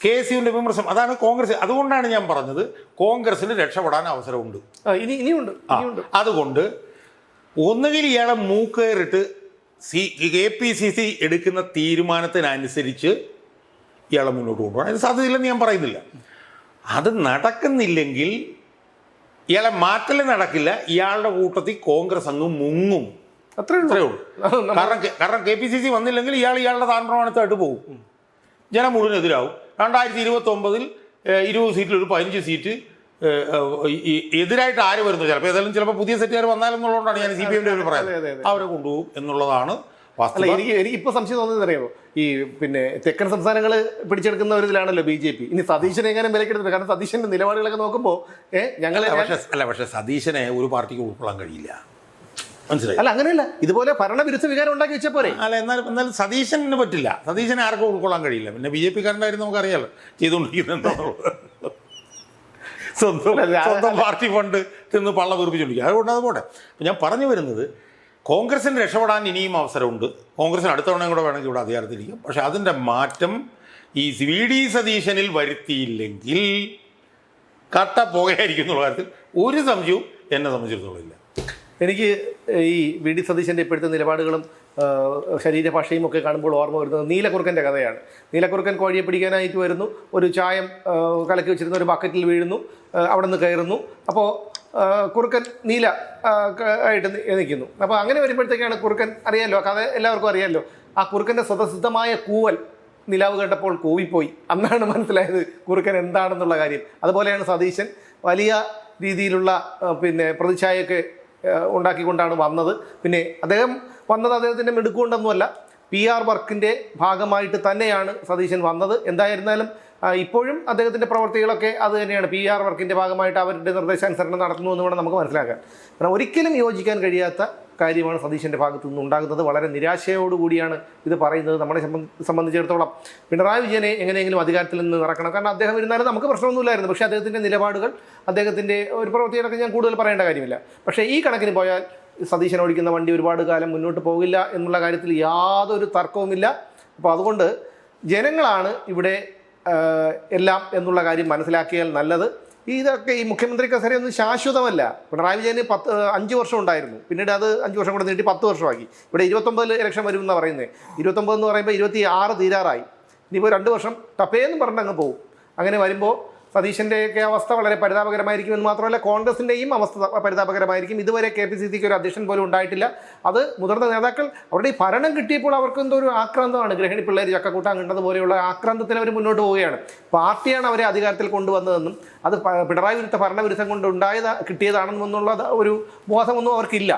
KSUവിൻ്റെ വിമർശനം. അതാണ് കോൺഗ്രസ്. അതുകൊണ്ടാണ് ഞാൻ പറഞ്ഞത് കോൺഗ്രസിന് രക്ഷപ്പെടാൻ അവസരമുണ്ട്, ഇനിയുണ്ട്. അതുകൊണ്ട് ഒന്നുകിൽ ഇയാളെ മൂക്കേറിട്ട് KPCC എടുക്കുന്ന തീരുമാനത്തിനനുസരിച്ച് ഇയാളെ മുന്നോട്ട് കൊണ്ടുപോകണം. അതിന് സാധ്യതയില്ലെന്ന് ഞാൻ പറയുന്നില്ല. അത് നടക്കുന്നില്ലെങ്കിൽ ഇയാളെ മാറ്റൽ നടക്കില്ല. ഇയാളുടെ കൂട്ടത്തിൽ കോൺഗ്രസ് അങ്ങ് മുങ്ങും. അത്രേ ഉള്ളൂ. കാരണം KPCC വന്നില്ലെങ്കിൽ ഇയാളുടെ താൻപ്രമാണത്തായിട്ട് പോകും. ജനം മുഴുവൻ എതിരാവും. 2029 20 സീറ്റിൽ ഒരു 15 സീറ്റ് എതിരായിട്ട് ആര് വരുന്നു? ചിലപ്പോൾ പുതിയ സെറ്റുകാർ വന്നാലെന്നുള്ളതുകൊണ്ടാണ് ഞാൻ CPM-ന്റെ പറയുന്നത്. അവരെ കൊണ്ടുപോകും എന്നുള്ളതാണ് വാസ്തവം. എനിക്കിപ്പോൾ സംശയം തോന്നുന്നത് അറിയാമോ? ഈ പിന്നെ തെക്കൻ സംസ്ഥാനങ്ങൾ പിടിച്ചെടുക്കുന്ന ഒരു ഇതിലാണല്ലോ BJP. ഇനി സതീശനെ എങ്ങനെ വിലക്കെടുത്തില്ല. കാരണം സതീശന്റെ നിലപാടുകളൊക്കെ നോക്കുമ്പോൾ പക്ഷേ സതീശനെ ഒരു പാർട്ടിക്ക് ഉൾക്കൊള്ളാൻ കഴിയില്ല. മനസ്സിലായി? അല്ല, അങ്ങനെയല്ല. ഇതുപോലെ ഭരണവിരുദ്ധ വികാരം ഉണ്ടാക്കി വെച്ചാൽ പോരെ? അല്ല, എന്നാലും സതീശന് പറ്റില്ല. സതീശനെ ആർക്കും ഉൾക്കൊള്ളാൻ കഴിയില്ല. പിന്നെ BJP-കാരൻ്റെ കാര്യം നമുക്കറിയാലോ ചെയ്തുകൊണ്ടിരിക്കുന്നത്. സ്വന്തം പാർട്ടി ഫണ്ട് തിന്ന് പള്ള വീർപ്പിച്ചുകൊണ്ടിരിക്കുക. അതുകൊണ്ട് അത് പോട്ടെ. ഞാൻ പറഞ്ഞു വരുന്നത് കോൺഗ്രസിന് രക്ഷപ്പെടാൻ ഇനിയും അവസരമുണ്ട്. കോൺഗ്രസിന് അടുത്ത തവണയും കൂടെ വേണമെങ്കിൽ ഇവിടെ അധികാരത്തിലിരിക്കും. പക്ഷേ അതിൻ്റെ മാറ്റം ഈ വി.ഡി. സതീശനിൽ വരുത്തിയില്ലെങ്കിൽ കട്ട പുകയായിരിക്കും എന്നുള്ള കാര്യത്തിൽ ഒരു സംശയവും എന്നെ സംബന്ധിച്ചിടത്തോളം ഇല്ല. എനിക്ക് ഈ വി.ഡി. സതീശൻ്റെ ഇപ്പോഴത്തെ നിലപാടുകളും ശരീരഭാഷയും ഒക്കെ കാണുമ്പോൾ ഓർമ്മ വരുന്നത് നീലക്കുറുക്കൻ്റെ കഥയാണ്. നീലക്കുറുക്കൻ കോഴിയെ പിടിക്കാനായിട്ട് വരുന്നു, ഒരു ചായം കലക്കി വെച്ചിരുന്ന ഒരു ബക്കറ്റിൽ വീഴുന്നു, അവിടെ നിന്ന് കയറുന്നു. അപ്പോൾ കുറുക്കൻ നീല ആയിട്ട് നിൽക്കുന്നു. അപ്പോൾ അങ്ങനെ വരുമ്പോഴത്തേക്കാണ് കുറുക്കൻ, അറിയാമല്ലോ കഥ എല്ലാവർക്കും അറിയാമല്ലോ, ആ കുറുക്കൻ്റെ സ്വതസിദ്ധമായ കൂവൽ നിലാവ് കണ്ടപ്പോൾ കൂവിപ്പോയി. അന്നാണ് മനസ്സിലായത് കുറുക്കൻ എന്താണെന്നുള്ള കാര്യം. അതുപോലെയാണ് സതീശൻ വലിയ രീതിയിലുള്ള പ്രതിച്ഛായയൊക്കെ ഉണ്ടാക്കിക്കൊണ്ടാണ് വന്നത്. പിന്നെ അദ്ദേഹം വന്നത് അദ്ദേഹത്തിൻ്റെ മിടുക്കുകൊണ്ടൊന്നുമല്ല, PR വർക്കിൻ്റെ ഭാഗമായിട്ട് തന്നെയാണ് സതീശൻ വന്നത്. എന്തായിരുന്നാലും ഇപ്പോഴും അദ്ദേഹത്തിൻ്റെ പ്രവർത്തികളൊക്കെ അത് തന്നെയാണ്. PR വർക്കിൻ്റെ ഭാഗമായിട്ട് അവരുടെ നിർദ്ദേശാനുസരണം നടത്തുന്നു എന്ന് വേണം നമുക്ക് മനസ്സിലാക്കാൻ. കാരണം ഒരിക്കലും യോജിക്കാൻ കഴിയാത്ത കാര്യമാണ് സതീശൻ്റെ ഭാഗത്തു നിന്നുണ്ടാകുന്നത്. വളരെ നിരാശയോടുകൂടിയാണ് ഇത് പറയുന്നത്. നമ്മളെ സംബന്ധിച്ചിടത്തോളം പിണറായി വിജയനെ എങ്ങനെയെങ്കിലും അധികാരത്തിൽ നിന്ന് ഇറക്കണം. കാരണം അദ്ദേഹം ഇരുന്നാലും നമുക്ക് പ്രശ്നമൊന്നുമില്ലായിരുന്നു. പക്ഷേ അദ്ദേഹത്തിൻ്റെ നിലപാടുകൾ, അദ്ദേഹത്തിൻ്റെ ഒരു പ്രവൃത്തികളൊക്കെ ഞാൻ കൂടുതൽ പറയേണ്ട കാര്യമില്ല. പക്ഷേ ഈ കണക്കിന് പോയാൽ സതീശൻ ഓടിക്കുന്ന വണ്ടി ഒരുപാട് കാലം മുന്നോട്ട് പോകില്ല എന്നുള്ള കാര്യത്തിൽ യാതൊരു തർക്കവുമില്ല. അപ്പോൾ അതുകൊണ്ട് ജനങ്ങളാണ് ഇവിടെ എല്ലാം എന്നുള്ള കാര്യം മനസ്സിലാക്കിയാൽ നല്ലത്. ഇതൊക്കെ ഈ മുഖ്യമന്ത്രി കസേരയൊന്നും ശാശ്വതമല്ല. പിണറായി വിജയന് 5 വർഷം ഉണ്ടായിരുന്നു, പിന്നീട് അത് 5 വർഷം കൂടെ നീട്ടി 10 വർഷമാക്കി. ഇവിടെ 29 ഇലക്ഷൻ വരുമെന്നാണ് പറയുന്നത്. 29 എന്ന് പറയുമ്പോൾ 26 തീരാറായി. ഇനിയിപ്പോൾ 2 വർഷം ടപ്പേന്ന് പറഞ്ഞ് അങ്ങ് പോകും. അങ്ങനെ വരുമ്പോൾ സതീശൻ്റെയൊക്കെ അവസ്ഥ വളരെ പരിതാപകരമായിരിക്കും എന്ന് മാത്രമല്ല, കോൺഗ്രസിൻ്റെയും അവസ്ഥ പരിതാപകരമായിരിക്കും. ഇതുവരെ KPCCക്ക് ഒരു അധ്യക്ഷൻ പോലും ഉണ്ടായിട്ടില്ല. അത് മുതിർന്ന നേതാക്കൾ അവരുടെ ഈ ഭരണം കിട്ടിയപ്പോൾ അവർക്ക് എന്തോ ഒരു ആക്രാന്തമാണ്. ഗ്രഹിണി പിള്ളേർ ചക്കക്കൂട്ടാൻ കണ്ടതുപോലെയുള്ള ആക്രാന്തത്തിൽ അവർ മുന്നോട്ട് പോവുകയാണ്. പാർട്ടിയാണ് അവരെ അധികാരത്തിൽ കൊണ്ടുവന്നതെന്നും അത് പിണറായി വിരുദ്ധ ഭരണവിരുദ്ധം കൊണ്ട് കിട്ടിയതാണെന്നുള്ള ഒരു ബോധമൊന്നും അവർക്കില്ല.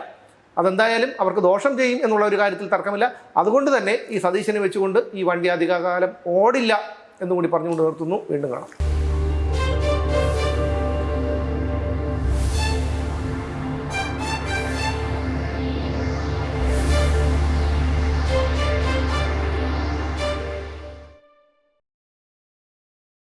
അതെന്തായാലും അവർക്ക് ദോഷം ചെയ്യും എന്നുള്ള ഒരു കാര്യത്തിൽ തർക്കമില്ല. അതുകൊണ്ട് തന്നെ ഈ സതീശനെ വെച്ചുകൊണ്ട് ഈ വണ്ടി അധികകാലം ഓടില്ല എന്നുകൂടി പറഞ്ഞുകൊണ്ട് നിർത്തുന്നു. വീണ്ടും കാണാം.